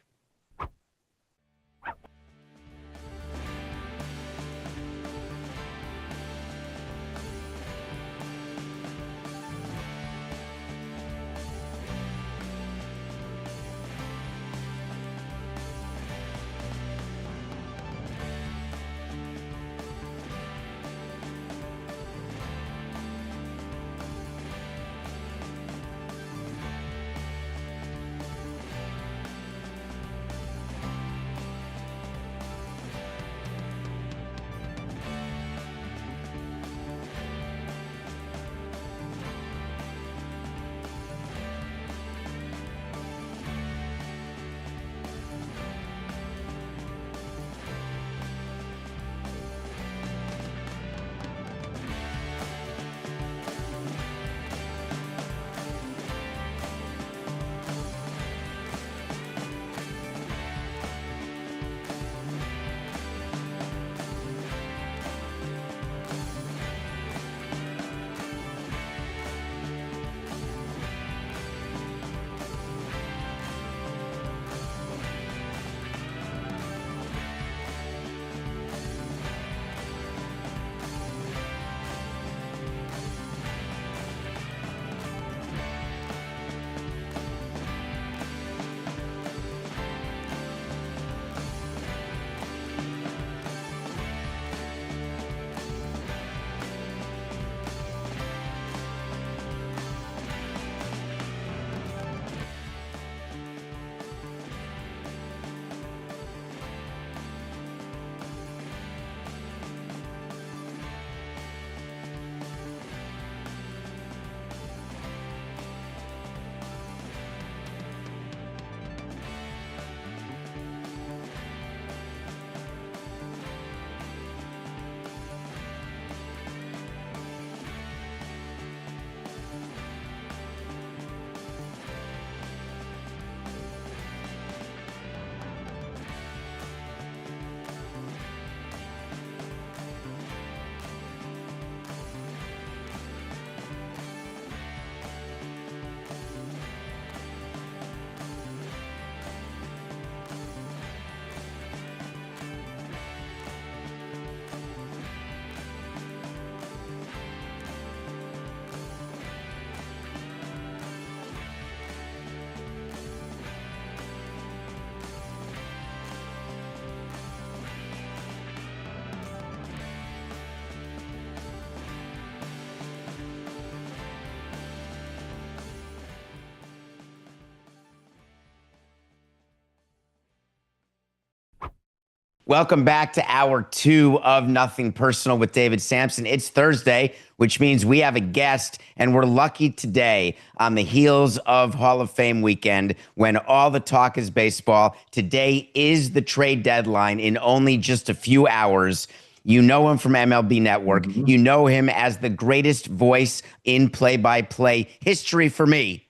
Welcome back to hour 2 of Nothing Personal with David Samson. It's Thursday, which means we have a guest, and we're lucky today on the heels of Hall of Fame weekend when all the talk is baseball. Today is the trade deadline in only just a few hours. You know him from MLB Network. Mm-hmm. You know him as the greatest voice in play-by-play history for me,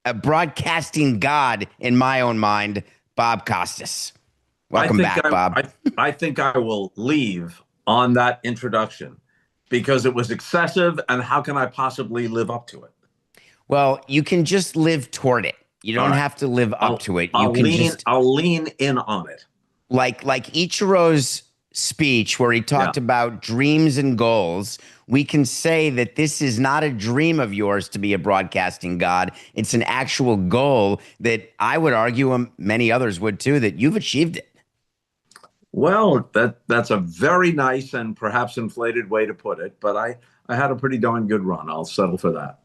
a broadcasting god in my own mind, Bob Costas. Welcome back, Bob. I think I will leave on that introduction because it was excessive, and how can I possibly live up to it? Well, you can just live toward it. You don't have to live up to it. I'll lean in on it. Like Ichiro's speech where he talked about dreams and goals, we can say that this is not a dream of yours to be a broadcasting god. It's an actual goal that I would argue, and many others would too, that you've achieved it. Well, that's a very nice and perhaps inflated way to put it, but I had a pretty darn good run. I'll settle for that.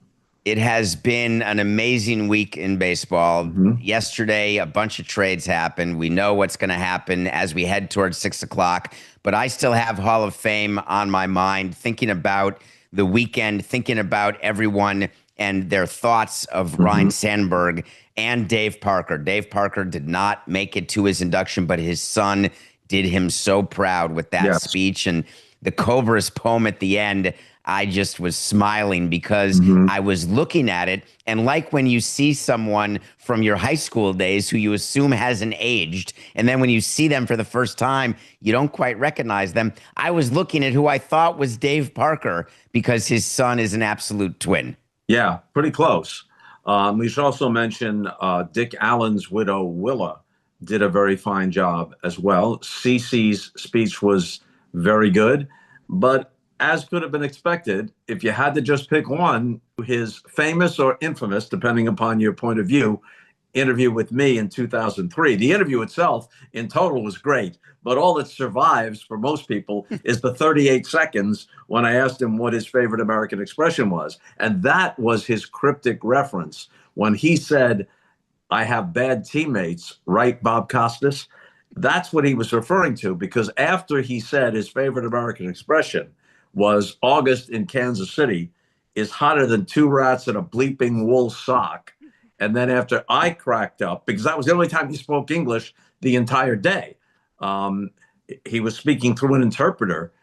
It has been an amazing week in baseball. Mm-hmm. Yesterday, a bunch of trades happened. We know what's going to happen as we head towards 6 o'clock, but I still have Hall of Fame on my mind, thinking about the weekend, thinking about everyone and their thoughts of Ryne Sandberg and Dave Parker. Dave Parker did not make it to his induction, but his son did him so proud with that speech. And the Cobra's poem at the end, I just was smiling because I was looking at it. And like when you see someone from your high school days who you assume hasn't aged, and then when you see them for the first time, you don't quite recognize them. I was looking at who I thought was Dave Parker because his son is an absolute twin. Yeah, pretty close. We should also mention Dick Allen's widow, Willa, did a very fine job as well. CeCe's speech was very good, but as could have been expected, if you had to just pick one, his famous or infamous, depending upon your point of view, interview with me in 2003. The interview itself in total was great, but all that survives for most people is the 38 seconds when I asked him what his favorite American expression was. And that was his cryptic reference when he said, "I have bad teammates," right, Bob Costas? That's what he was referring to, because after he said his favorite American expression was "August in Kansas City is hotter than 2 rats in a bleeping wool sock." And then after I cracked up, because that was the only time he spoke English the entire day, he was speaking through an interpreter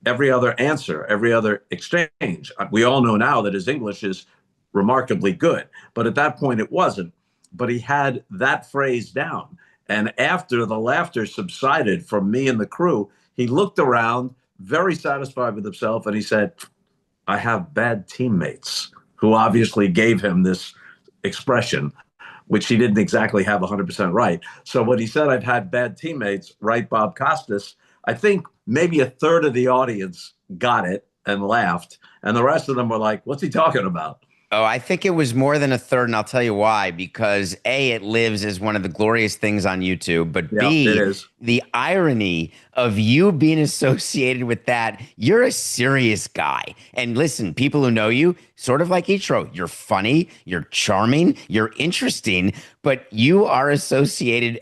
every other answer, every other exchange. We all know now that his English is remarkably good, but at that point it wasn't. But he had that phrase down. And after the laughter subsided from me and the crew, he looked around, very satisfied with himself, and he said, "I have bad teammates," who obviously gave him this expression, which he didn't exactly have 100% right. So when he said, "I've had bad teammates," right, Bob Costas, I think maybe a third of the audience got it and laughed, and the rest of them were like, "What's he talking about?" Oh, I think it was more than a third, and I'll tell you why. Because A, it lives as one of the glorious things on YouTube, but B, it is. The irony of you being associated with that. You're a serious guy. And listen, people who know you, sort of like Ichiro, you're funny, you're charming, you're interesting, but you are associated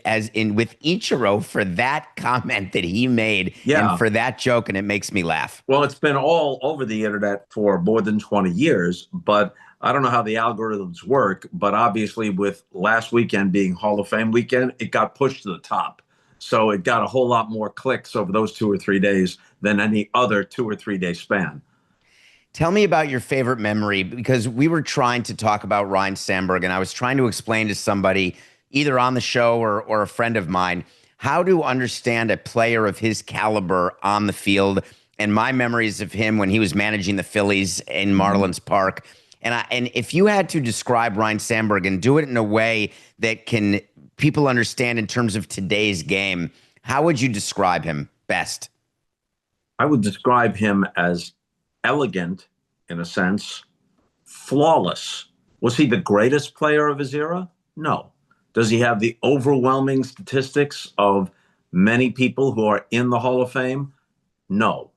with Ichiro for that comment that he made and for that joke, and it makes me laugh. Well, it's been all over the internet for more than 20 years, but I don't know how the algorithms work, but obviously with last weekend being Hall of Fame weekend, it got pushed to the top. So it got a whole lot more clicks over those 2 or 3 days than any other 2 or 3 day span. Tell me about your favorite memory, because we were trying to talk about Ryne Sandberg, and I was trying to explain to somebody, either on the show or a friend of mine, how to understand a player of his caliber on the field. And my memories of him when he was managing the Phillies in Marlins Park. And if you had to describe Ryne Sandberg and do it in a way that can people understand in terms of today's game, how would you describe him best? I would describe him as elegant in a sense, flawless. Was he the greatest player of his era? No. Does he have the overwhelming statistics of many people who are in the Hall of Fame? No.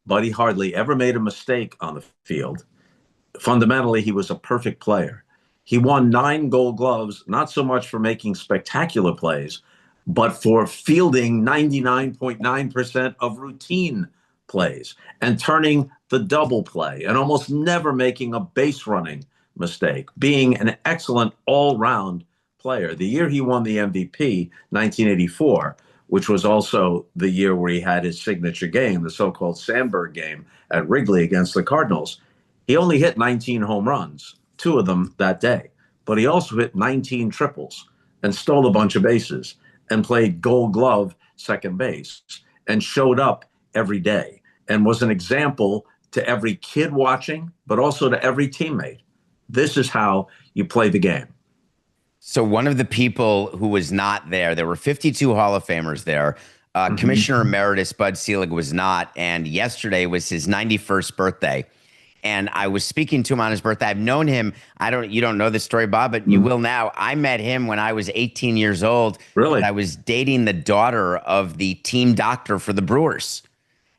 But he hardly ever made a mistake on the field. Fundamentally, he was a perfect player. He won 9 Gold Gloves, not so much for making spectacular plays, but for fielding 99.9% of routine plays and turning the double play and almost never making a base running mistake, being an excellent all-round player. The year he won the MVP, 1984, which was also the year where he had his signature game, the so-called Sandberg game at Wrigley against the Cardinals, he only hit 19 home runs, 2 of them that day, but he also hit 19 triples and stole a bunch of bases and played Gold Glove second base and showed up every day and was an example to every kid watching, but also to every teammate. This is how you play the game. So one of the people who was not there, there were 52 Hall of Famers there. Commissioner Emeritus Bud Selig was not, and yesterday was his 91st birthday. And I was speaking to him on his birthday. I've known him. You don't know this story, Bob, but you will now. I met him when I was 18 years old. Really? I was dating the daughter of the team doctor for the Brewers.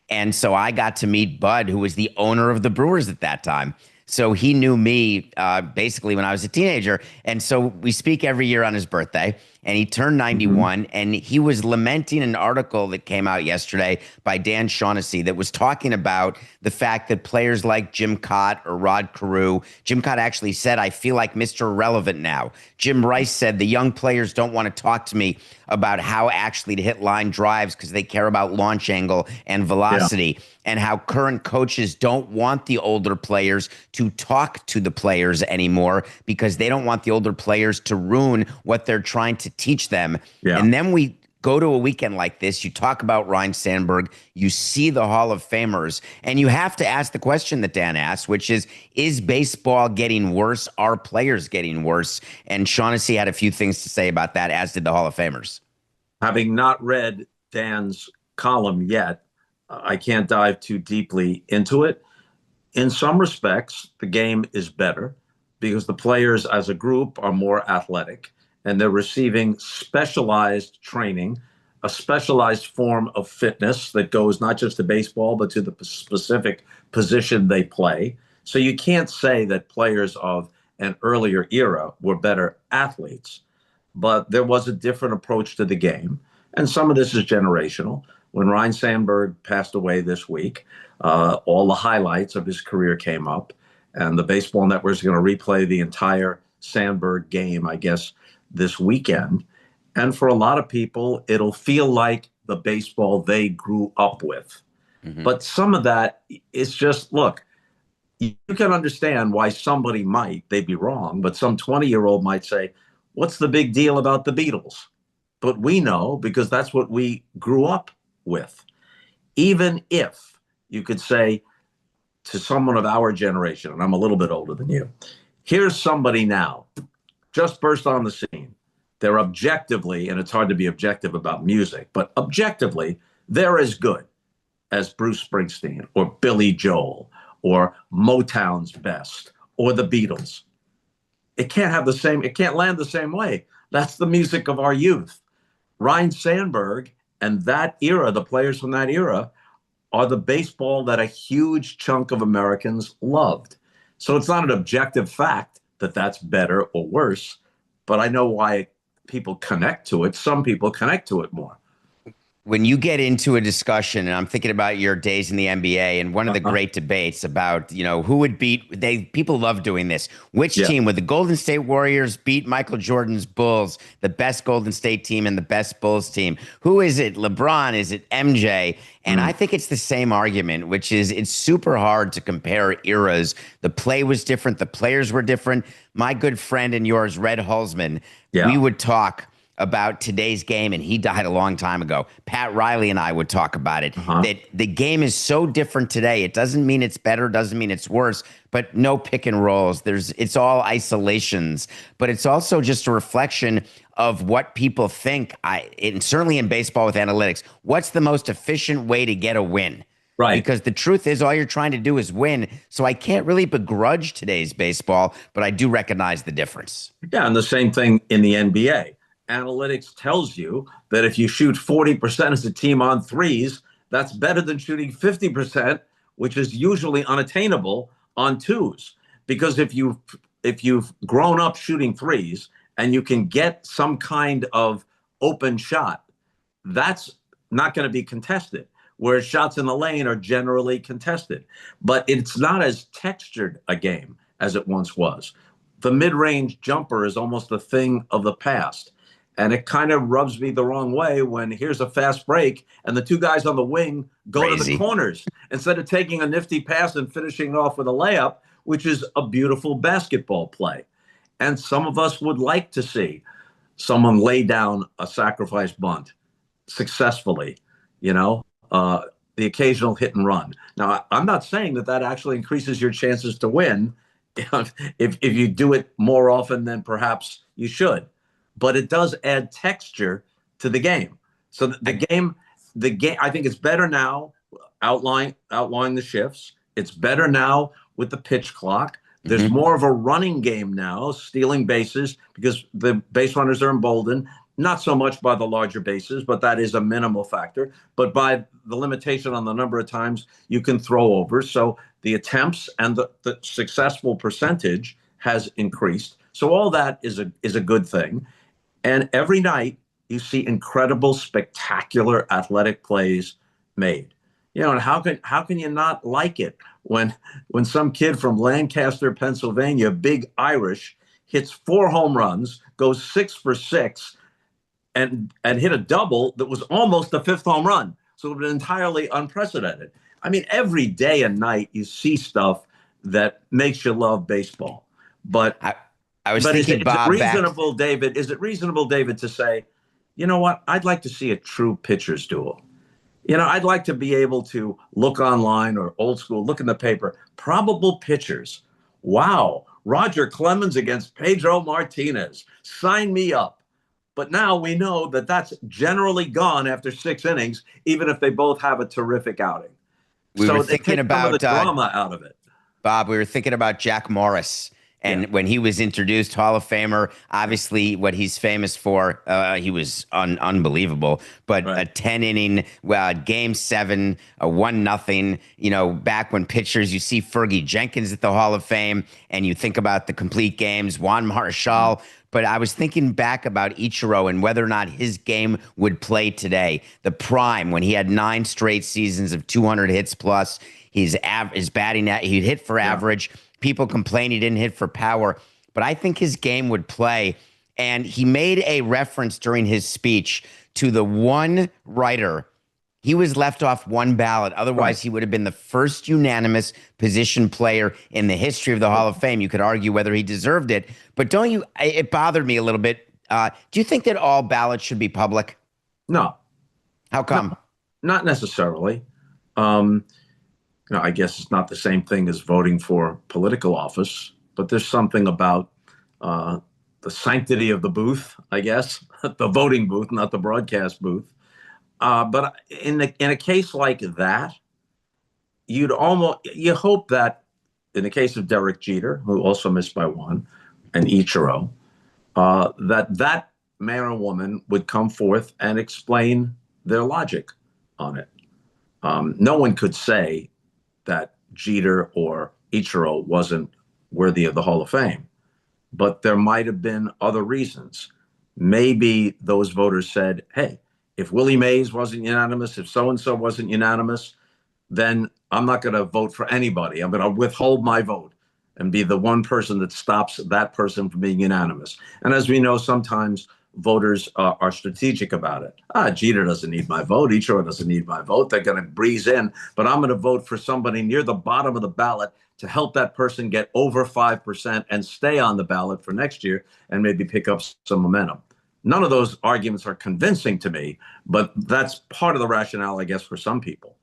And so I got to meet Bud, who was the owner of the Brewers at that time. So he knew me basically when I was a teenager. And so we speak every year on his birthday. And he turned 91, and he was lamenting an article that came out yesterday by Dan Shaughnessy that was talking about the fact that players like Jim Cott or Rod Carew, Jim Cott actually said, "I feel like Mr. Irrelevant now." Jim Rice said, "The young players don't want to talk to me about how actually to hit line drives because they care about launch angle and velocity." Yeah. And how current coaches don't want the older players to talk to the players anymore because they don't want the older players to ruin what they're trying to teach them. Yeah. And then we go to a weekend like this. You talk about Ryne Sandberg. You see the Hall of Famers. And you have to ask the question that Dan asked, which is baseball getting worse? Are players getting worse? And Shaughnessy had a few things to say about that, as did the Hall of Famers. Having not read Dan's column yet, I can't dive too deeply into it. In some respects, the game is better because the players as a group are more athletic and they're receiving specialized training, a specialized form of fitness that goes not just to baseball, but to the specific position they play. So you can't say that players of an earlier era were better athletes, but there was a different approach to the game. And some of this is generational. When Ryne Sandberg passed away this week, all the highlights of his career came up, and the Baseball Network is going to replay the entire Sandberg game, I guess, this weekend. And for a lot of people, it'll feel like the baseball they grew up with. But some of that is just, look, you can understand why somebody might, they'd be wrong, but some 20-year-old might say, what's the big deal about the Beatles? But we know because that's what we grew up with. Even if you could say to someone of our generation, and I'm a little bit older than you, here's somebody now just burst on the scene. They're objectively, and it's hard to be objective about music, but objectively, they're as good as Bruce Springsteen or Billy Joel or Motown's best or the Beatles. It can't land the same way. That's the music of our youth. Ryne Sandberg and that era, the players from that era, are the baseball that a huge chunk of Americans loved. So it's not an objective fact that that's better or worse, but I know why people connect to it. Some people connect to it more. When you get into a discussion, and I'm thinking about your days in the NBA, and one of the great debates about, who would beat, people love doing this. Which team would the Golden State Warriors beat Michael Jordan's Bulls, the best Golden State team and the best Bulls team? Who is it? LeBron? Is it MJ? And I think it's the same argument, which is it's super hard to compare eras. The play was different. The players were different. My good friend and yours, Red Hulsman, we would talk about today's game, and he died a long time ago. Pat Riley and I would talk about it, that the game is so different today. It doesn't mean it's better, doesn't mean it's worse, but no pick and rolls. It's all isolations, but it's also just a reflection of what people think. And certainly in baseball with analytics, what's the most efficient way to get a win? Right. Because the truth is all you're trying to do is win. So I can't really begrudge today's baseball, but I do recognize the difference. Yeah, and the same thing in the NBA. Analytics tells you that if you shoot 40% as a team on threes, that's better than shooting 50%, which is usually unattainable on twos. Because if you've grown up shooting threes and you can get some kind of open shot, that's not going to be contested, whereas shots in the lane are generally contested. But it's not as textured a game as it once was. The mid-range jumper is almost a thing of the past. And it kind of rubs me the wrong way when here's a fast break and the two guys on the wing go to the corners instead of taking a nifty pass and finishing it off with a layup, which is a beautiful basketball play. And some of us would like to see someone lay down a sacrifice bunt successfully, the occasional hit and run. Now, I'm not saying that actually increases your chances to win if you do it more often than perhaps you should. But it does add texture to the game. So the game, I think it's better now outlining the shifts. It's better now with the pitch clock. There's more of a running game now, stealing bases, because the base runners are emboldened, not so much by the larger bases, but that is a minimal factor, but by the limitation on the number of times you can throw over. So the attempts and the successful percentage has increased. So all that is a good thing. And every night you see incredible, spectacular athletic plays made. And how can you not like it when some kid from Lancaster, Pennsylvania, big Irish, hits 4 home runs, goes 6 for 6, and hit a double that was almost a 5th home run. So it was entirely unprecedented. I mean, every day and night you see stuff that makes you love baseball. But I was thinking, Bob, David, is it reasonable, David, to say, you know what, I'd like to see a true pitcher's duel. I'd like to be able to look online or old school, look in the paper, probable pitchers. Wow, Roger Clemens against Pedro Martinez. Sign me up. But now we know that that's generally gone after 6 innings, even if they both have a terrific outing. We were thinking about the drama out of it. Bob, we were thinking about Jack Morris. And when he was introduced, Hall of Famer, obviously what he's famous for, he was unbelievable. But a 10-inning, Game 7, a 1-0, back when pitchers, you see Fergie Jenkins at the Hall of Fame, and you think about the complete games, Juan Marichal. But I was thinking back about Ichiro and whether or not his game would play today. The prime, when he had 9 straight seasons of 200 hits plus, his batting, he'd hit for average. People complain he didn't hit for power, but I think his game would play. And he made a reference during his speech to the one writer. He was left off one ballot. Otherwise, he would have been the first unanimous position player in the history of the Hall of Fame. You could argue whether he deserved it, but it bothered me a little bit. Do you think that all ballots should be public? No. How come? No, not necessarily. I guess it's not the same thing as voting for political office, but there's something about the sanctity of the booth, I guess, the voting booth, not the broadcast booth. But in a case like that, you hope that in the case of Derek Jeter, who also missed by 1, and Ichiro, that man or woman would come forth and explain their logic on it. No one could say that Jeter or Ichiro wasn't worthy of the Hall of Fame, but there might have been other reasons. Maybe those voters said, hey, if Willie Mays wasn't unanimous, if so-and-so wasn't unanimous, then I'm not going to vote for anybody. I'm going to withhold my vote and be the one person that stops that person from being unanimous. And as we know, sometimes voters are strategic about it. Jeter doesn't need my vote. Ichiro doesn't need my vote. They're going to breeze in, but I'm going to vote for somebody near the bottom of the ballot to help that person get over 5% and stay on the ballot for next year and maybe pick up some momentum. None of those arguments are convincing to me, but that's part of the rationale, I guess, for some people.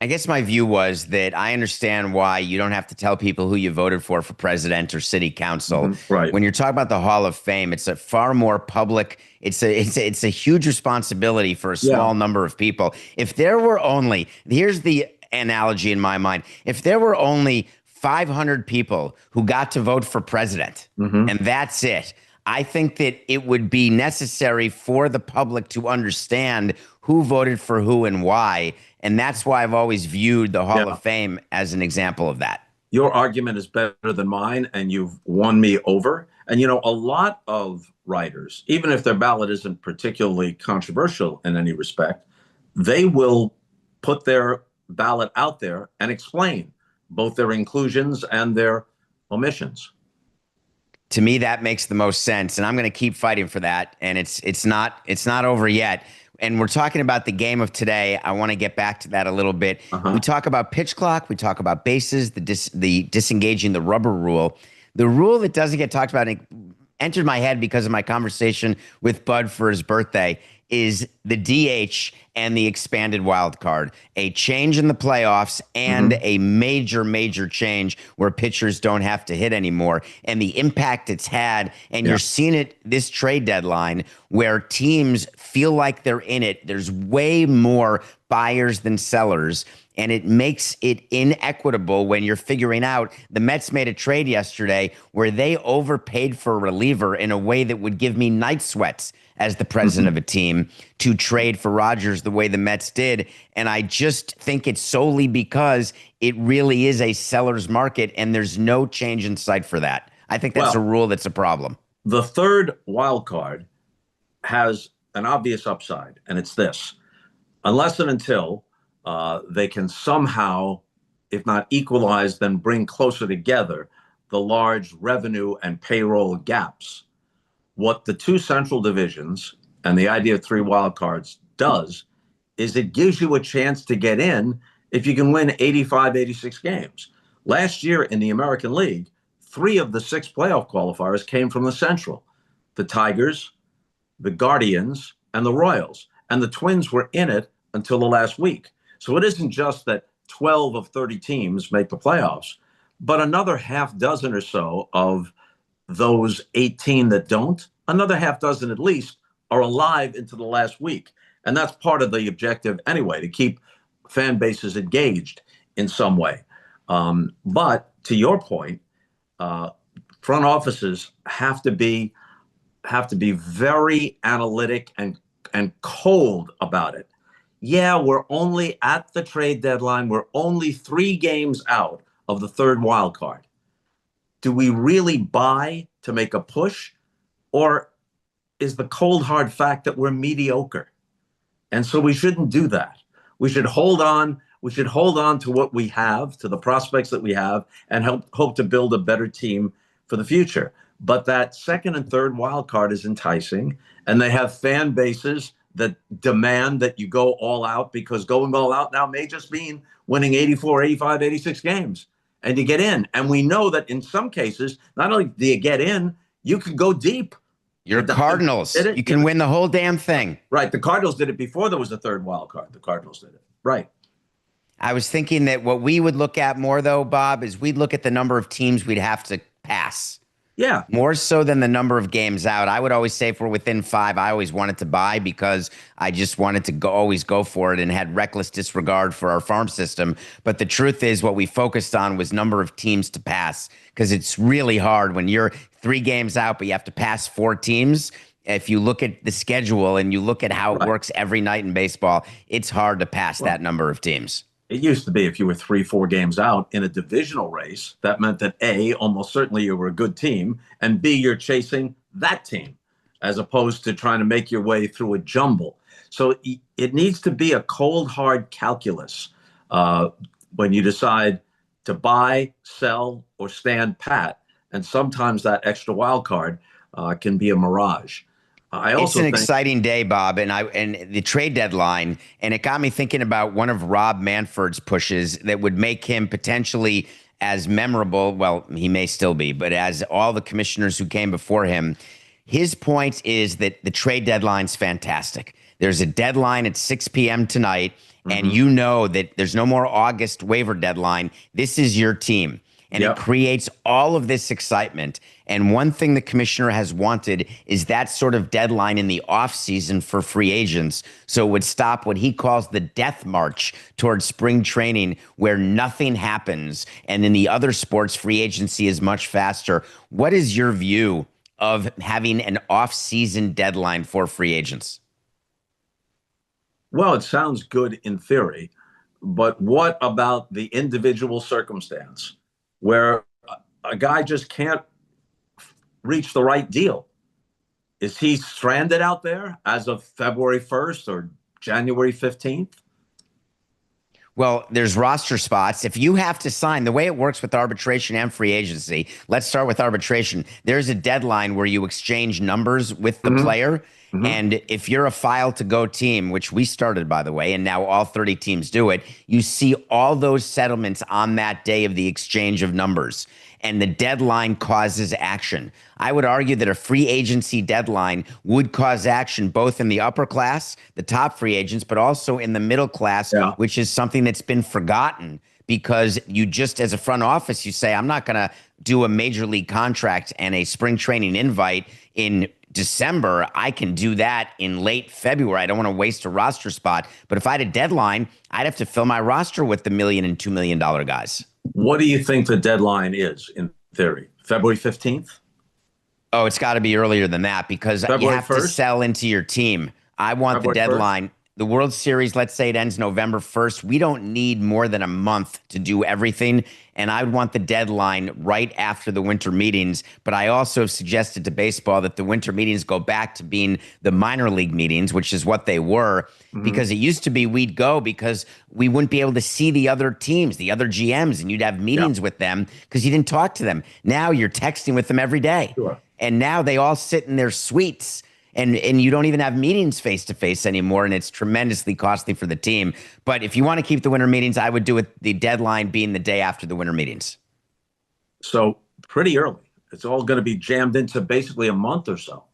I guess my view was that I understand why you don't have to tell people who you voted for president or city council. Right. When you're talking about the Hall of Fame, it's a far more public. It's a huge responsibility for a small number of people. If there were only, here's the analogy in my mind, if there were only 500 people who got to vote for president, and that's it, I think that it would be necessary for the public to understand who voted for who and why. And that's why I've always viewed the Hall of Fame as an example of that. Your argument is better than mine, and you've won me over. And, a lot of writers, even if their ballot isn't particularly controversial in any respect, they will put their ballot out there and explain both their inclusions and their omissions. To me, that makes the most sense, and I'm going to keep fighting for that. And it's not over yet. And we're talking about the game of today. I want to get back to that a little bit. We talk about pitch clock. We talk about bases, the disengaging the rubber rule. The rule that doesn't get talked about, and it entered my head because of my conversation with Bud for his birthday, is the DH and the expanded wild card. A change in the playoffs and a major change where pitchers don't have to hit anymore, and the impact it's had. And you're seeing it this trade deadline where teams feel like they're in it. There's way more buyers than sellers, and it makes it inequitable when you're figuring out. The Mets made a trade yesterday where they overpaid for a reliever in a way that would give me night sweats as the president of a team to trade for Rodgers the way the Mets did. And I just think it's solely because it really is a seller's market, and there's no change in sight for that. I think that's a rule that's a problem. The third wild card has an obvious upside, and it's this. Unless and until they can somehow, if not equalize, then bring closer together the large revenue and payroll gaps. What the two central divisions and the idea of three wild cards does is it gives you a chance to get in if you can win 85, 86 games. Last year in the American League, 3 of the 6 playoff qualifiers came from the Central: the Tigers, the Guardians, and the Royals. And the Twins were in it until the last week. So it isn't just that 12 of 30 teams make the playoffs, but another half dozen or so of those 18 that don't, another half dozen at least, are alive into the last week. And that's part of the objective anyway, to keep fan bases engaged in some way. But to your point, front offices have to be very analytic and cold about it. Yeah, we're only at the trade deadline. We're only 3 games out of the third wild card. Do we really buy to make a push, or is the cold hard fact that we're mediocre? And so we shouldn't do that. We should hold on. We should hold on to what we have, to the prospects that we have, and hope to build a better team for the future. But that second and third wild card is enticing, and they have fan bases that demand that you go all out, because going all out now may just mean winning 84, 85, 86 games. And you get in. And we know that in some cases, not only do you get in, you can go deep. You're Cardinals. You can win the whole damn thing. Right. The Cardinals did it before there was a third wild card. The Cardinals did it. Right. I was thinking that what we would look at more, though, Bob, is we'd look at the number of teams we'd have to pass. Yeah. More so than the number of games out. I would always say if we're within 5, I always wanted to buy, because I just wanted to always go for it and had reckless disregard for our farm system. But the truth is, what we focused on was number of teams to pass, because it's really hard when you're 3 games out, but you have to pass 4 teams. If you look at the schedule and you look at how it works every night in baseball, it's hard to pass that number of teams. It used to be if you were 3-4 games out in a divisional race, that meant that A, almost certainly you were a good team, and B, you're chasing that team, as opposed to trying to make your way through a jumble. So it needs to be a cold, hard calculus when you decide to buy, sell, or stand pat. And sometimes that extra wild card can be a mirage. It's an exciting day, Bob, and the trade deadline, and it got me thinking about one of Rob Manfred's pushes that would make him potentially as memorable. Well, he may still be, but as all the commissioners who came before him. His point is that the trade deadline's fantastic. There's a deadline at 6 p.m. tonight, and you know that there's no more August waiver deadline. This is your team. And it creates all of this excitement. And one thing the commissioner has wanted is that sort of deadline in the offseason for free agents. So it would stop what he calls the death march towards spring training, where nothing happens. And in the other sports, free agency is much faster. What is your view of having an off-season deadline for free agents? Well, it sounds good in theory, but what about the individual circumstance where a guy just can't reach the right deal? Is he stranded out there as of February 1st or January 15th? Well, there's roster spots. If you have to sign, the way it works with arbitration and free agency, let's start with arbitration. There's a deadline where you exchange numbers with the player. And if you're a file to go team, which we started, by the way, and now all 30 teams do it, you see all those settlements on that day of the exchange of numbers. And the deadline causes action. I would argue that a free agency deadline would cause action both in the upper class, the top free agents, but also in the middle class, which is something that's been forgotten because you just, as a front office, you say, I'm not going to do a major league contract and a spring training invite in December. I can do that in late February. I don't want to waste a roster spot. But if I had a deadline, I'd have to fill my roster with the $1 million and $2 million guys. What do you think the deadline is in theory? February 15th? Oh, it's got to be earlier than that because February you have 1st? to sell into your team. I want February the deadline. 1st? The World Series, let's say it ends November 1st. We don't need more than a month to do everything. And I would want the deadline right after the winter meetings. But I also suggested to baseball that the winter meetings go back to being the minor league meetings, which is what they were, because it used to be we'd go because we wouldn't be able to see the other teams, the other GMs, and you'd have meetings with them because you didn't talk to them. Now you're texting with them every day. Sure. And now they all sit in their suites. And you don't even have meetings face-to-face anymore, and it's tremendously costly for the team. But if you want to keep the winter meetings, I would do it the deadline being the day after the winter meetings. So pretty early. It's all going to be jammed into basically a month or so.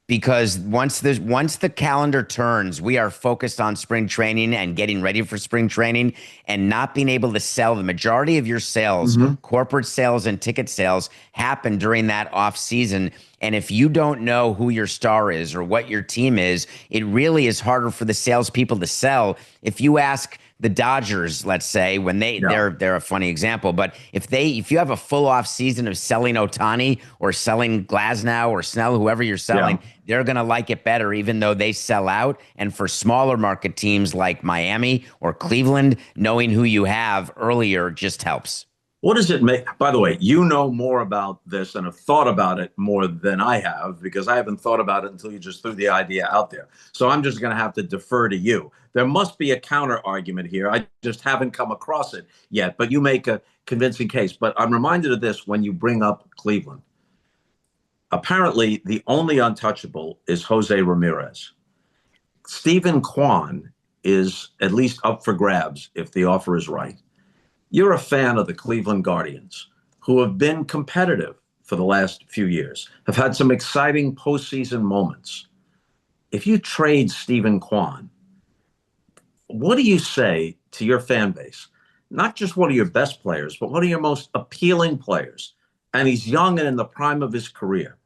Because once the calendar turns, we are focused on spring training and getting ready for spring training and not being able to sell. The majority of your sales, corporate sales and ticket sales, happen during that off season. And if you don't know who your star is or what your team is, it really is harder for the salespeople to sell. If you ask the Dodgers, let's say, when they're a funny example, but if you have a full off season of selling Ohtani or selling Glasnow or Snell, whoever you're selling, they're going to like it better, even though they sell out. And for smaller market teams like Miami or Cleveland, knowing who you have earlier just helps. What does it make? By the way, you know more about this and have thought about it more than I have because I haven't thought about it until you just threw the idea out there. So I'm just going to have to defer to you. There must be a counter argument here. I just haven't come across it yet, but you make a convincing case. But I'm reminded of this when you bring up Cleveland. Apparently, the only untouchable is Jose Ramirez. Stephen Kwan is at least up for grabs if the offer is right. You're a fan of the Cleveland Guardians, who have been competitive for the last few years, have had some exciting postseason moments. If you trade Stephen Kwan, what do you say to your fan base? Not just what are your best players, but what are your most appealing players? And he's young and in the prime of his career.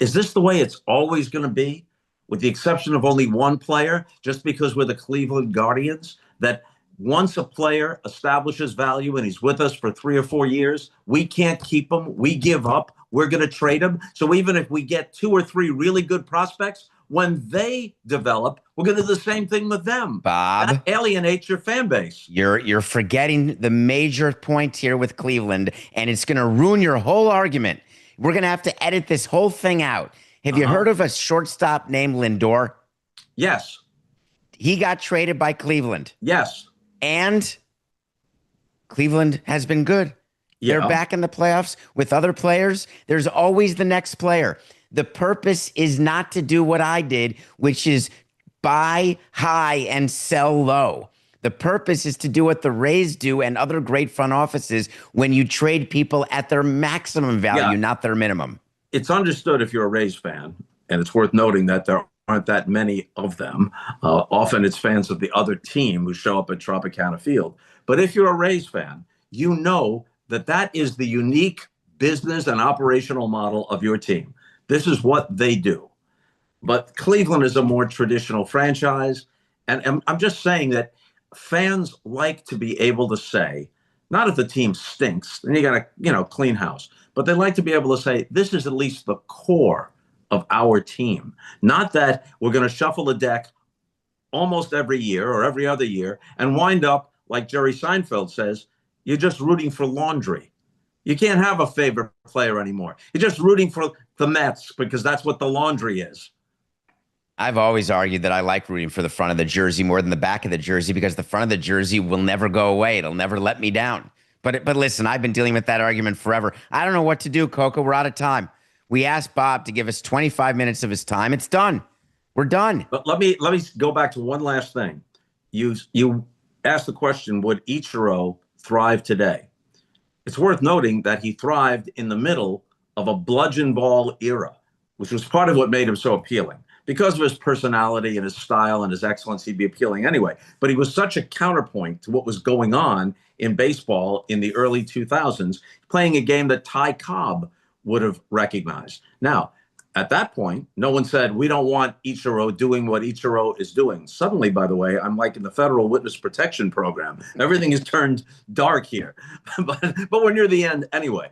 Is this the way it's always going to be, with the exception of only one player, just because we're the Cleveland Guardians, that once a player establishes value and he's with us for 3 or 4 years, we can't keep him. We give up. We're going to trade him. So even if we get 2 or 3 really good prospects, when they develop, we're going to do the same thing with them. Bob, that alienates your fan base. You're forgetting the major point here with Cleveland, and it's going to ruin your whole argument. We're going to have to edit this whole thing out. Have you heard of a shortstop named Lindor? Yes. He got traded by Cleveland. Yes. And Cleveland has been good. Yeah. They're back in the playoffs with other players. There's always the next player. The purpose is not to do what I did, which is buy high and sell low. The purpose is to do what the Rays do and other great front offices when you trade people at their maximum value, not their minimum. It's understood if you're a Rays fan, and it's worth noting that there aren't that many of them. Often it's fans of the other team who show up at Tropicana Field. But if you're a Rays fan, you know that that is the unique business and operational model of your team. This is what they do. But Cleveland is a more traditional franchise. And I'm just saying that fans like to be able to say, not if the team stinks, then you got to, clean house. But they like to be able to say, this is at least the core of our team. Not that we're going to shuffle the deck almost every year or every other year and wind up, like Jerry Seinfeld says, you're just rooting for laundry. You can't have a favorite player anymore. You're just rooting for the Mets because that's what the laundry is. I've always argued that I like rooting for the front of the jersey more than the back of the jersey because the front of the jersey will never go away. It'll never let me down. But listen, I've been dealing with that argument forever. I don't know what to do, Coco. We're out of time. We asked Bob to give us 25 minutes of his time. It's done. We're done. But let me go back to one last thing. You asked the question, would Ichiro thrive today? It's worth noting that he thrived in the middle of a bludgeon ball era, which was part of what made him so appealing. Because of his personality and his style and his excellence, he'd be appealing anyway. But he was such a counterpoint to what was going on in baseball in the early 2000s, playing a game that Ty Cobb would have recognized. Now, at that point, no one said, we don't want Ichiro doing what Ichiro is doing. Suddenly, by the way, I'm like in the Federal Witness Protection Program. Everything is turned dark here. but we're near the end anyway.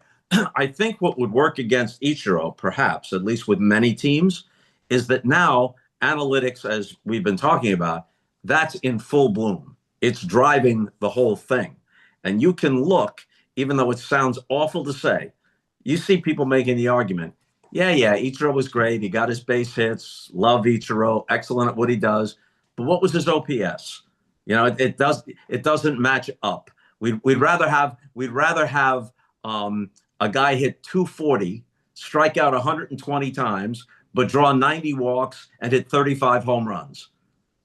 I think what would work against Ichiro, perhaps, at least with many teams, is that now analytics, as we've been talking about, that's in full bloom. It's driving the whole thing. And you can look, even though it sounds awful to say, you see people making the argument, yeah, Ichiro was great. He got his base hits. Love Ichiro. Excellent at what he does. But what was his OPS? You know, it doesn't match up. We'd rather have a guy hit 240, strike out 120 times, but draw 90 walks and hit 35 home runs.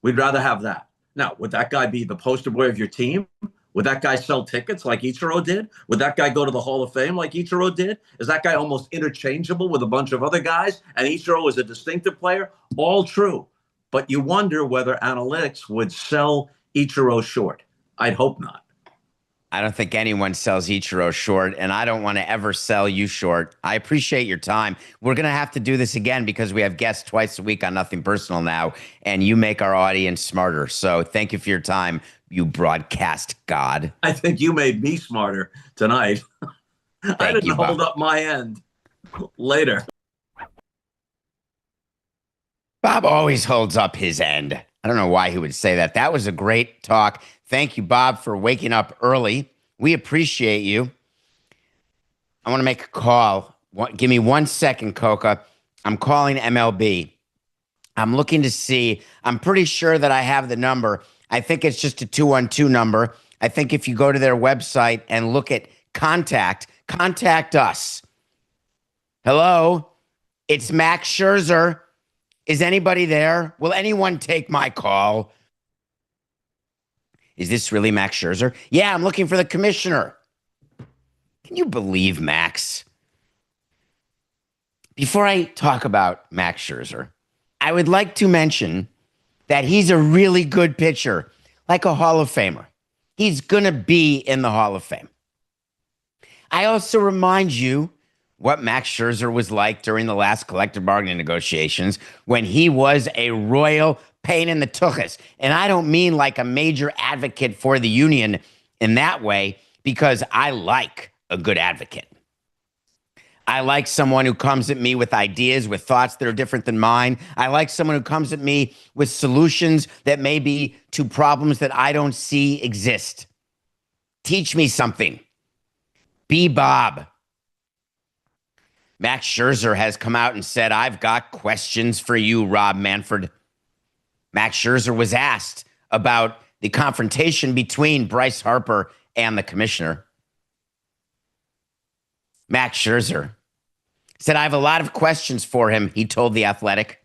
We'd rather have that. Now, would that guy be the poster boy of your team? Would that guy sell tickets like Ichiro did? Would that guy go to the Hall of Fame like Ichiro did? Is that guy almost interchangeable with a bunch of other guys? And Ichiro is a distinctive player? All true. But you wonder whether analytics would sell Ichiro short. I'd hope not. I don't think anyone sells Ichiro short, and I don't want to ever sell you short. I appreciate your time. We're going to have to do this again because we have guests twice a week on Nothing Personal now, and you make our audience smarter. So thank you for your time, you broadcast god. I think you made me smarter tonight. I didn't hold up my end. Later. Bob always holds up his end. I don't know why he would say that. That was a great talk. Thank you, Bob, for waking up early. We appreciate you. I want to make a call. Give me 1 second, Coca. I'm calling MLB. I'm looking to see. I'm pretty sure that I have the number. I think it's just a 212 number. I think if you go to their website and look at contact us. Hello, it's Max Scherzer. Is anybody there? Will anyone take my call? Is this really Max Scherzer? Yeah, I'm looking for the commissioner. Can you believe Max? Before I talk about Max Scherzer, I would like to mention that he's a really good pitcher, like a Hall of Famer. He's going to be in the Hall of Fame. I also remind you what Max Scherzer was like during the last collective bargaining negotiations when he was a royal pain in the tuchus. And I don't mean like a major advocate for the union in that way, because I like a good advocate. I like someone who comes at me with ideas, with thoughts that are different than mine. I like someone who comes at me with solutions that may be to problems that I don't see exist. Teach me something. Be Bob. Max Scherzer has come out and said, I've got questions for you, Rob Manfred. Max Scherzer was asked about the confrontation between Bryce Harper and the commissioner. Max Scherzer said, I have a lot of questions for him, he told The Athletic.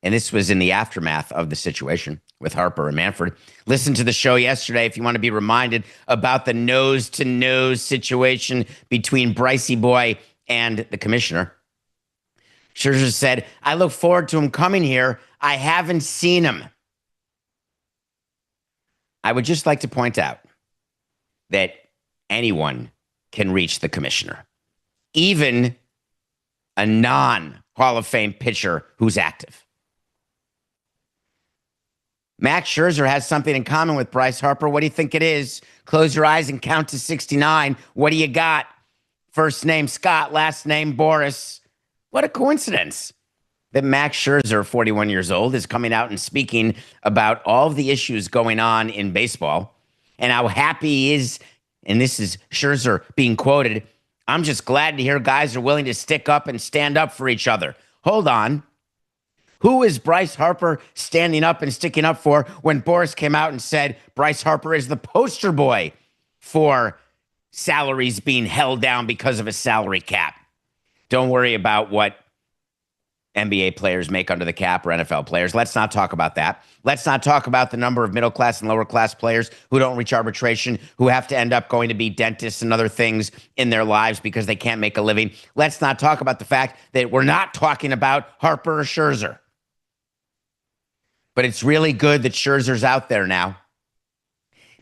And this was in the aftermath of the situation with Harper and Manfred. Listen to the show yesterday if you want to be reminded about the nose-to-nose situation between Brycey Boy and the commissioner. Scherzer said, I look forward to him coming here. I haven't seen him. I would just like to point out that anyone can reach the commissioner, even a non-Hall of Fame pitcher who's active. Max Scherzer has something in common with Bryce Harper. What do you think it is? Close your eyes and count to 69. What do you got? First name Scott, last name Boris. What a coincidence that Max Scherzer, 41 years old, is coming out and speaking about all of the issues going on in baseball and how happy he is and this is Scherzer being quoted, I'm just glad to hear guys are willing to stick up and stand up for each other. Hold on. Who is Bryce Harper standing up and sticking up for when Boras came out and said Bryce Harper is the poster boy for salaries being held down because of a salary cap? Don't worry about what NBA players make under the cap or NFL players. Let's not talk about that. Let's not talk about the number of middle class and lower class players who don't reach arbitration, who have to end up going to be dentists and other things in their lives because they can't make a living. Let's not talk about the fact that we're not talking about Harper or Scherzer. But it's really good that Scherzer's out there now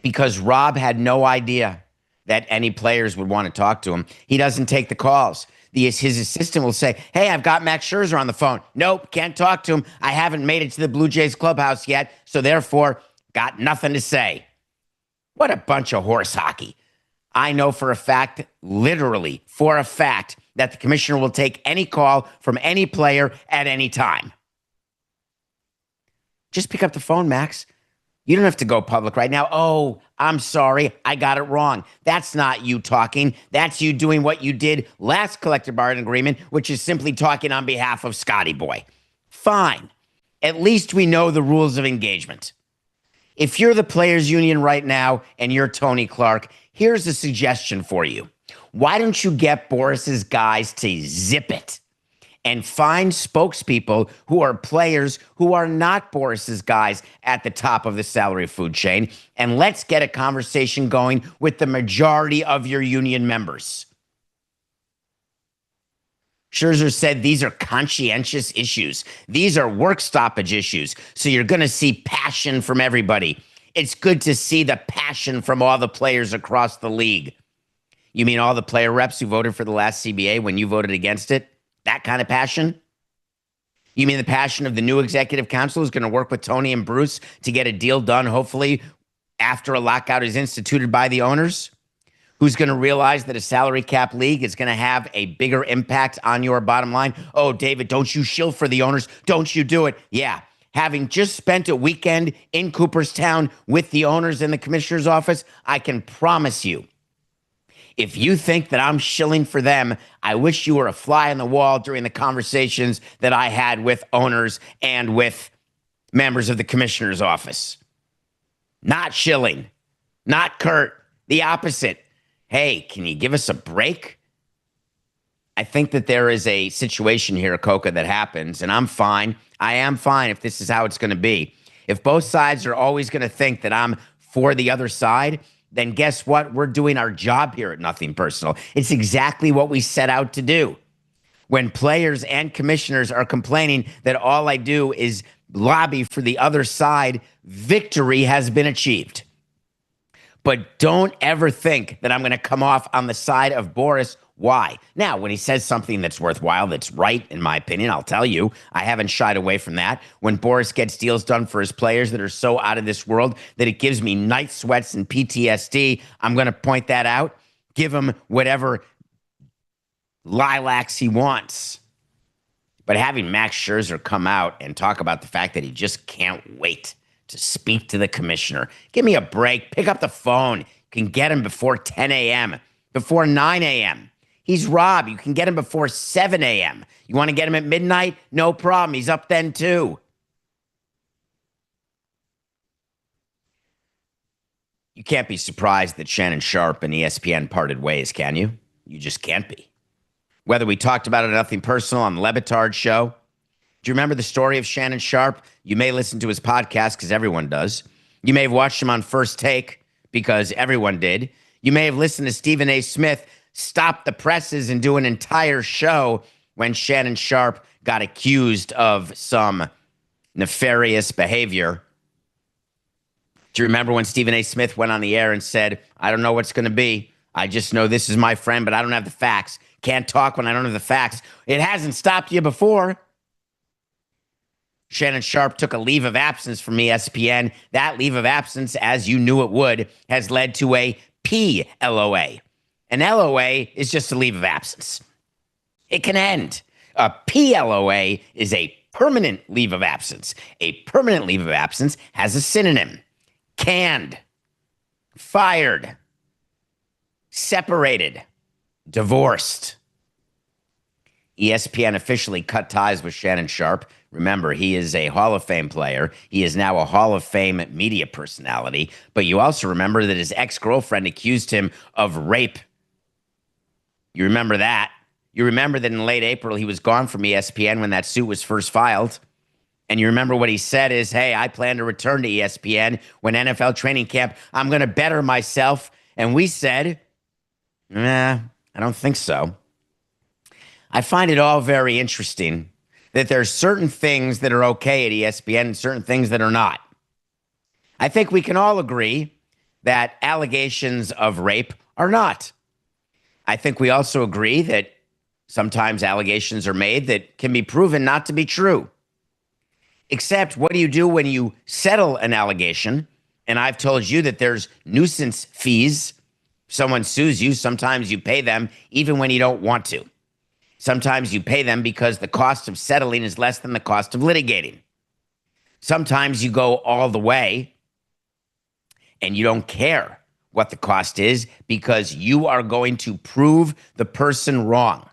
because Rob had no idea that any players would want to talk to him. He doesn't take the calls. His assistant will say, hey, I've got Max Scherzer on the phone. Nope, can't talk to him. I haven't made it to the Blue Jays clubhouse yet, so therefore, got nothing to say. What a bunch of horse hockey. I know for a fact, literally for a fact, that the commissioner will take any call from any player at any time. Just pick up the phone, Max. You don't have to go public right now. Oh, I'm sorry. I got it wrong. That's not you talking. That's you doing what you did last collective bargaining agreement, which is simply talking on behalf of Scotty Boy. Fine. At least we know the rules of engagement. If you're the players union right now and you're Tony Clark, here's a suggestion for you. Why don't you get Boris's guys to zip it and find spokespeople who are players who are not Boris's guys at the top of the salary food chain, and let's get a conversation going with the majority of your union members. Scherzer said these are conscientious issues. These are work stoppage issues. So you're going to see passion from everybody. It's good to see the passion from all the players across the league. You mean all the player reps who voted for the last CBA when you voted against it? That kind of passion? You mean the passion of the new executive council who's going to work with Tony and Bruce to get a deal done, hopefully, after a lockout is instituted by the owners? Who's going to realize that a salary cap league is going to have a bigger impact on your bottom line? Oh, David, don't you shill for the owners. Don't you do it. Yeah. Having just spent a weekend in Cooperstown with the owners in the commissioner's office, I can promise you, if you think that I'm shilling for them, I wish you were a fly on the wall during the conversations that I had with owners and with members of the commissioner's office. Not shilling, not curt, the opposite. Hey, can you give us a break? I think that there is a situation here, Coca, that happens, and I'm fine. I am fine if this is how it's going to be. If both sides are always going to think that I'm for the other side, then guess what? We're doing our job here at Nothing Personal. It's exactly what we set out to do. When players and commissioners are complaining that all I do is lobby for the other side, victory has been achieved. But don't ever think that I'm going to come off on the side of Boris. Why? Now, when he says something that's worthwhile, that's right, in my opinion, I'll tell you, I haven't shied away from that. When Boris gets deals done for his players that are so out of this world that it gives me night sweats and PTSD, I'm going to point that out, give him whatever lilacs he wants. But having Max Scherzer come out and talk about the fact that he just can't wait to speak to the commissioner. Give me a break. Pick up the phone. You can get him before 10 a.m., before 9 a.m. He's Rob. You can get him before 7 a.m. You want to get him at midnight? No problem. He's up then too. You can't be surprised that Shannon Sharpe and ESPN parted ways, can you? You just can't be. Whether we talked about it or Nothing Personal on the Le Batard show. Do you remember the story of Shannon Sharpe? You may listen to his podcast because everyone does. You may have watched him on First Take because everyone did. You may have listened to Stephen A. Smith stop the presses and do an entire show when Shannon Sharpe got accused of some nefarious behavior. Do you remember when Stephen A. Smith went on the air and said, I don't know what's going to be. I just know this is my friend, but I don't have the facts. Can't talk when I don't have the facts. It hasn't stopped you before. Shannon Sharpe took a leave of absence from ESPN. That leave of absence, as you knew it would, has led to a PLOA. An LOA is just a leave of absence. It can end. A PLOA is a permanent leave of absence. A permanent leave of absence has a synonym. Canned. Fired. separated, divorced. ESPN officially cut ties with Shannon Sharpe. Remember, he is a Hall of Fame player. He is now a Hall of Fame media personality. But you also remember that his ex-girlfriend accused him of rape. You remember that. You remember that in late April, he was gone from ESPN when that suit was first filed. And you remember what he said is, hey, I plan to return to ESPN when NFL training camp. I'm going to better myself. And we said, I don't think so. I find it all very interesting that there's certain things that are okay at ESPN and certain things that are not. I think we can all agree that allegations of rape are not. I think we also agree that sometimes allegations are made that can be proven not to be true. Except, what do you do when you settle an allegation? And I've told you that there's nuisance fees. Someone sues you, sometimes you pay them even when you don't want to. Sometimes you pay them because the cost of settling is less than the cost of litigating. Sometimes you go all the way and you don't care what the cost is because you are going to prove the person wrong.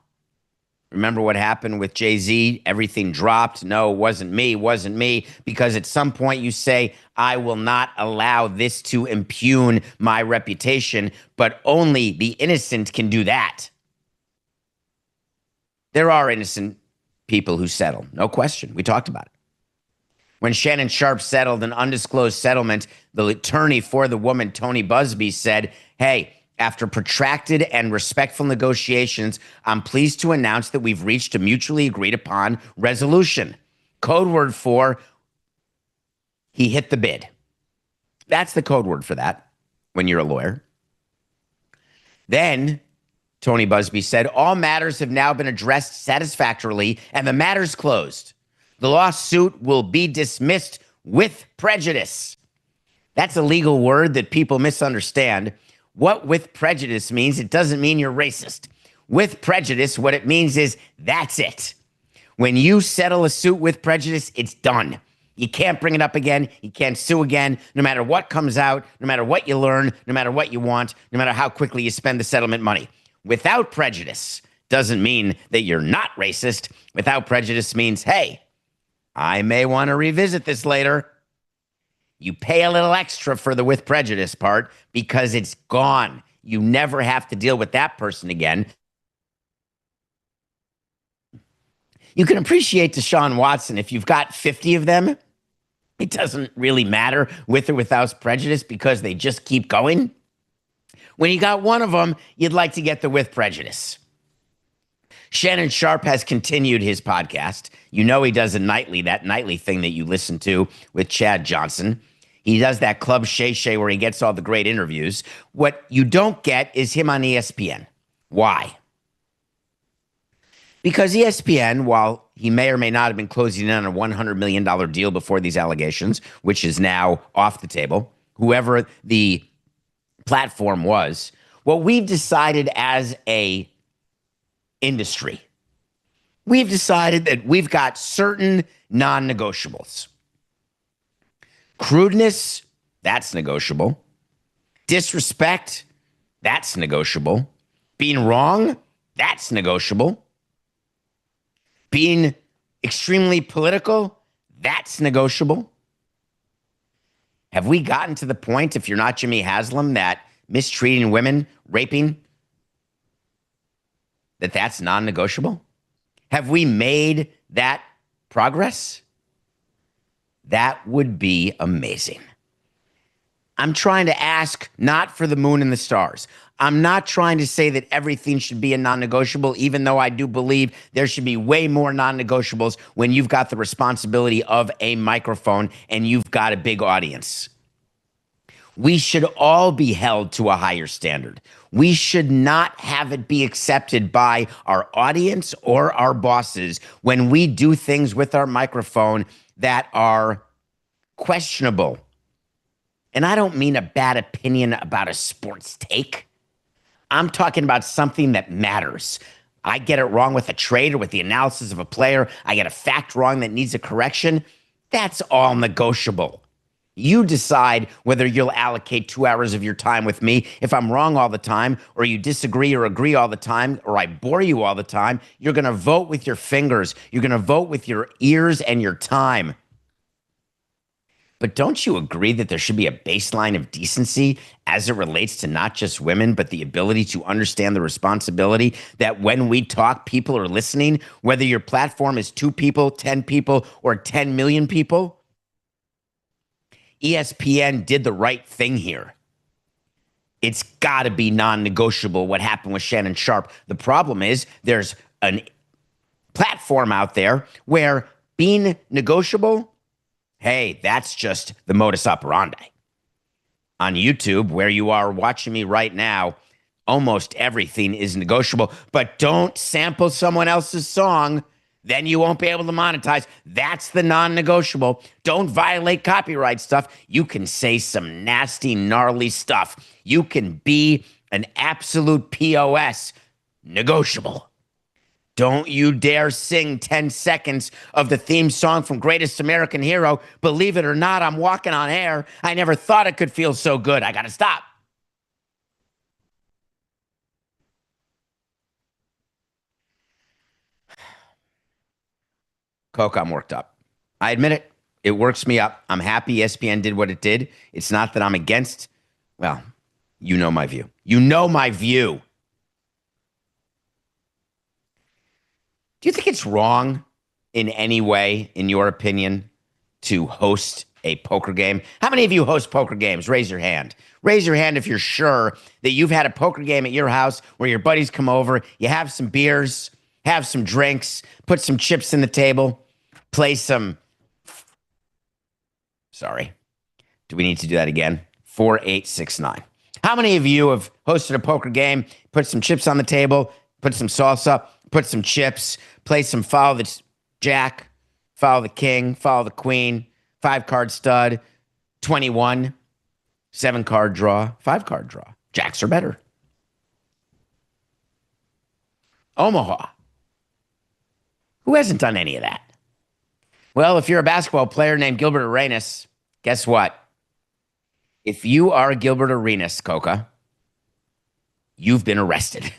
Remember what happened with Jay-Z? Everything dropped. No, it wasn't me, because at some point you say, I will not allow this to impugn my reputation, but only the innocent can do that. There are innocent people who settle, no question. We talked about it. When Shannon Sharpe settled an undisclosed settlement, the attorney for the woman, Tony Busby, said, hey, after protracted and respectful negotiations, I'm pleased to announce that we've reached a mutually agreed upon resolution. Code word for he hit the bid. That's the code word for that when you're a lawyer. Then Tony Busby said, all matters have now been addressed satisfactorily and the matter's closed. The lawsuit will be dismissed with prejudice. That's a legal word that people misunderstand. What with prejudice means, it doesn't mean you're racist. With prejudice, what it means is that's it. When you settle a suit with prejudice, it's done. You can't bring it up again. You can't sue again, no matter what comes out, no matter what you learn, no matter what you want, no matter how quickly you spend the settlement money. Without prejudice doesn't mean that you're not racist. Without prejudice means, hey, I may want to revisit this later. You pay a little extra for the with prejudice part because it's gone. You never have to deal with that person again. You can appreciate Deshaun Watson if you've got 50 of them. It doesn't really matter with or without prejudice because they just keep going. When you got one of them, you'd like to get the with prejudice. Shannon Sharpe has continued his podcast. You know he does that nightly thing that you listen to with Chad Johnson. He does that Club Shay Shay where he gets all the great interviews. What you don't get is him on ESPN. Why? Because ESPN, while he may or may not have been closing in on a $100 million deal before these allegations, which is now off the table, whoever the platform was, what we've decided as a industry, we've decided that we've got certain non-negotiables. Crudeness, that's negotiable. Disrespect, that's negotiable. Being wrong, that's negotiable. Being extremely political, that's negotiable. Have we gotten to the point, if you're not Jimmy Haslam, that mistreating women, raping, that's non-negotiable? Have we made that progress? That would be amazing. I'm trying to ask not for the moon and the stars. I'm not trying to say that everything should be a non-negotiable, even though I do believe there should be way more non-negotiables when you've got the responsibility of a microphone and you've got a big audience. We should all be held to a higher standard. We should not have it be accepted by our audience or our bosses when we do things with our microphone that are questionable. And I don't mean a bad opinion about a sports take. I'm talking about something that matters. I get it wrong with a trade or with the analysis of a player. I get a fact wrong that needs a correction. That's all negotiable. You decide whether you'll allocate 2 hours of your time with me. If I'm wrong all the time, or you disagree or agree all the time, or I bore you all the time, you're going to vote with your fingers. You're going to vote with your ears and your time. But don't you agree that there should be a baseline of decency as it relates to not just women, but the ability to understand the responsibility that when we talk, people are listening, whether your platform is 2 people, 10 people, or 10 million people? ESPN did the right thing here. It's got to be non-negotiable what happened with Shannon Sharpe. The problem is there's a platform out there where being negotiable, hey, that's just the modus operandi. On YouTube, where you are watching me right now, almost everything is negotiable, but don't sample someone else's song. Then you won't be able to monetize. That's the non-negotiable. Don't violate copyright stuff. You can say some nasty, gnarly stuff. You can be an absolute POS. Negotiable. Don't you dare sing 10 seconds of the theme song from Greatest American Hero. Believe it or not, I'm walking on air. I never thought it could feel so good. I got to stop. Coke, I'm worked up. I admit it. It works me up. I'm happy ESPN did what it did. It's not that I'm against. Well, you know my view. You know my view. Do you think it's wrong in any way, in your opinion, to host a poker game? How many of you host poker games? Raise your hand. Raise your hand if you're sure that you've had a poker game at your house where your buddies come over, you have some beers, have some drinks, put some chips in the table, play some. Sorry. Do we need to do that again? 4869. How many of you have hosted a poker game, put some chips on the table, put some salsa, put some chips, play some follow the jack, follow the king, follow the queen, 5-card stud, 21, 7-card draw, 5-card draw. Jacks are better. Omaha. Who hasn't done any of that? Well, if you're a basketball player named Gilbert Arenas, guess what? If you are Gilbert Arenas, Coca, you've been arrested.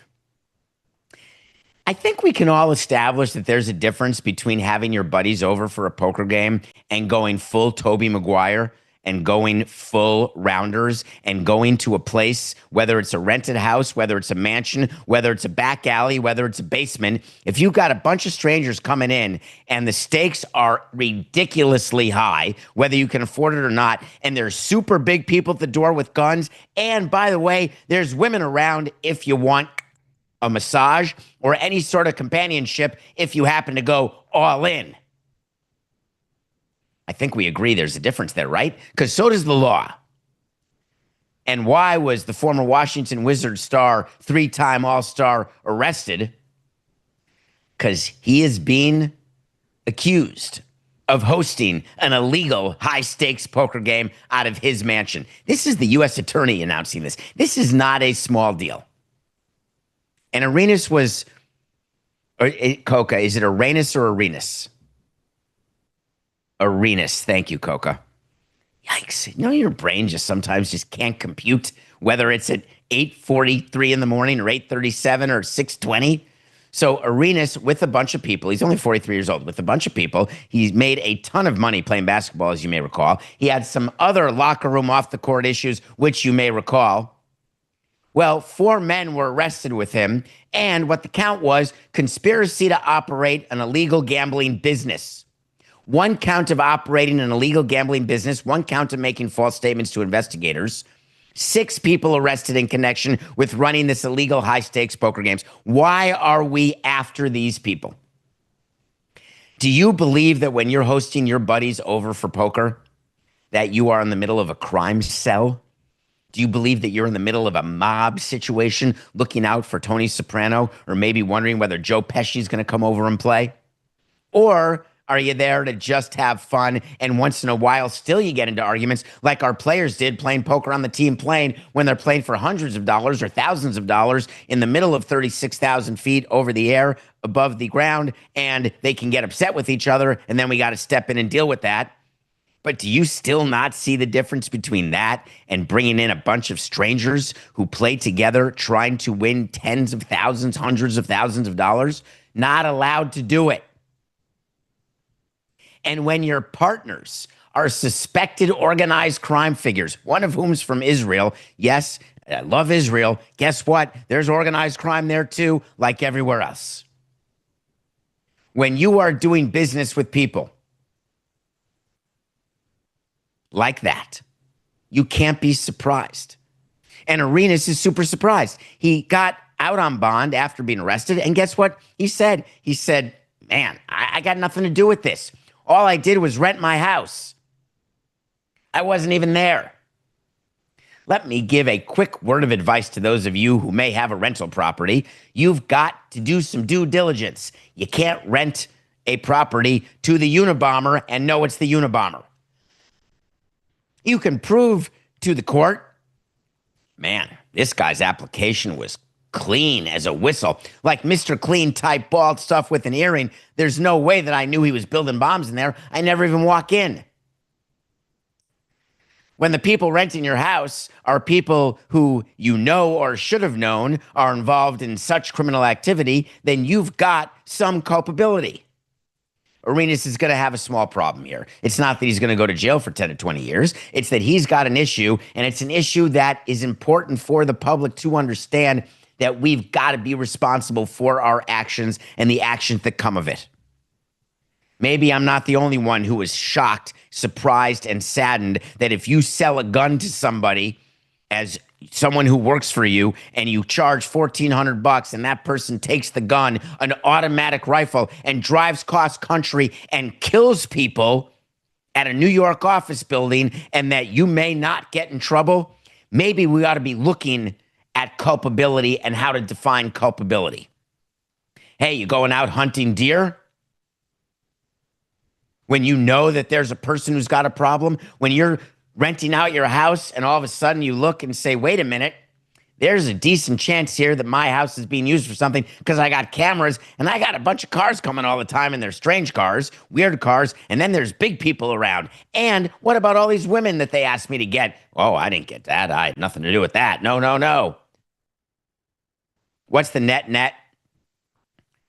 I think we can all establish that there's a difference between having your buddies over for a poker game and going full Tobey Maguire and going full rounders and going to a place, whether it's a rented house, whether it's a mansion, whether it's a back alley, whether it's a basement. If you've got a bunch of strangers coming in and the stakes are ridiculously high, whether you can afford it or not, and there's super big people at the door with guns, and by the way, there's women around if you want a massage or any sort of companionship if you happen to go all in. I think we agree there's a difference there, right? Because so does the law. And why was the former Washington Wizards star, 3-time All-Star, arrested? Because he is being accused of hosting an illegal high-stakes poker game out of his mansion. This is the U.S. attorney announcing this. This is not a small deal. And Arenas was, Coca, is it Arenas or Arenas? Arenas. Thank you, Coca. Yikes. You know, your brain sometimes just can't compute whether it's at 8:43 in the morning or 8:37 or 6:20. So Arenas, with a bunch of people, he's only 43 years old, with a bunch of people, he's made a ton of money playing basketball, as you may recall. He had some other locker room off the court issues, which you may recall. Well, 4 men were arrested with him, and what the count was, conspiracy to operate an illegal gambling business. 1 count of operating an illegal gambling business, 1 count of making false statements to investigators, 6 people arrested in connection with running this illegal high-stakes poker games. Why are we after these people? Do you believe that when you're hosting your buddies over for poker, that you are in the middle of a crime cell? Do you believe that you're in the middle of a mob situation, looking out for Tony Soprano, or maybe wondering whether Joe Pesci's going to come over and play? Or are you there to just have fun, and once in a while still you get into arguments like our players did playing poker on the team plane when they're playing for hundreds of dollars or thousands of dollars in the middle of 36,000 feet over the air above the ground, and they can get upset with each other, and then we got to step in and deal with that. But do you still not see the difference between that and bringing in a bunch of strangers who play together, trying to win tens of thousands, hundreds of thousands of dollars? Not allowed to do it. And when your partners are suspected organized crime figures, one of whom's from Israel, yes, I love Israel. Guess what? There's organized crime there too, like everywhere else. When you are doing business with people like that, you can't be surprised. And Arenas is super surprised. He got out on bond after being arrested. And guess what he said? He said, man, I got nothing to do with this. All I did was rent my house. I wasn't even there. Let me give a quick word of advice to those of you who may have a rental property. You've got to do some due diligence. You can't rent a property to the Unabomber and know it's the Unabomber. You can prove to the court, man, this guy's application was clean as a whistle, like Mr. Clean type bald stuff with an earring. There's no way that I knew he was building bombs in there. I never even walk in. When the people renting your house are people who you know or should have known are involved in such criminal activity, then you've got some culpability. Arenas is going to have a small problem here. It's not that he's going to go to jail for 10 to 20 years. It's that he's got an issue, and it's an issue that is important for the public to understand, that we've got to be responsible for our actions and the actions that come of it. Maybe I'm not the only one who is shocked, surprised, and saddened that if you sell a gun to somebody as someone who works for you and you charge $1,400 and that person takes the gun, an automatic rifle, and drives cross country and kills people at a New York office building, and that you may not get in trouble, maybe we ought to be looking at culpability and how to define culpability. Hey, you going out hunting deer? When you know that there's a person who's got a problem, when you're renting out your house and all of a sudden you look and say, wait a minute, there's a decent chance here that my house is being used for something because I got cameras and I got a bunch of cars coming all the time, and they're strange cars, weird cars, and then there's big people around. And what about all these women that they asked me to get? Oh, I didn't get that. I had nothing to do with that. No. What's the net?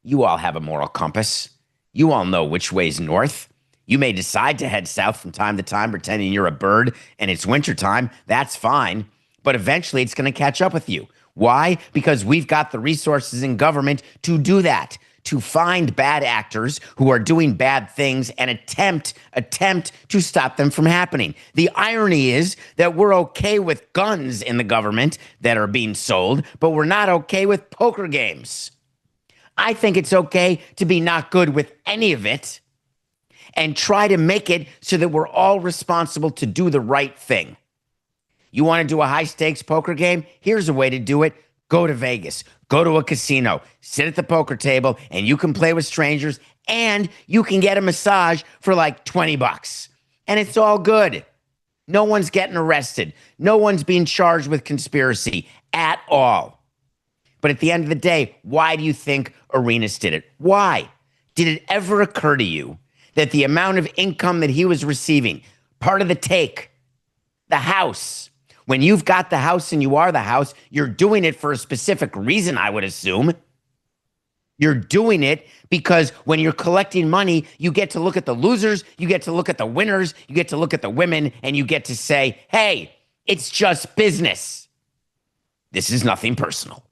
You all have a moral compass. You all know which way's north. You may decide to head south from time to time, pretending you're a bird and it's wintertime. That's fine. But eventually it's going to catch up with you. Why? Because we've got the resources in government to do that, to find bad actors who are doing bad things and attempt to stop them from happening. The irony is that we're okay with guns in the government that are being sold, but we're not okay with poker games. I think it's okay to be not good with any of it, and try to make it so that we're all responsible to do the right thing. You want to do a high-stakes poker game? Here's a way to do it. Go to Vegas. Go to a casino. Sit at the poker table, and you can play with strangers, and you can get a massage for like $20. And it's all good. No one's getting arrested. No one's being charged with conspiracy at all. But at the end of the day, why do you think Arenas did it? Why? Did it ever occur to you that the amount of income that he was receiving, part of the take, the house, when you've got the house and you are the house, you're doing it for a specific reason, I would assume. You're doing it because when you're collecting money, you get to look at the losers, you get to look at the winners, you get to look at the women, and you get to say, hey, it's just business. This is nothing personal.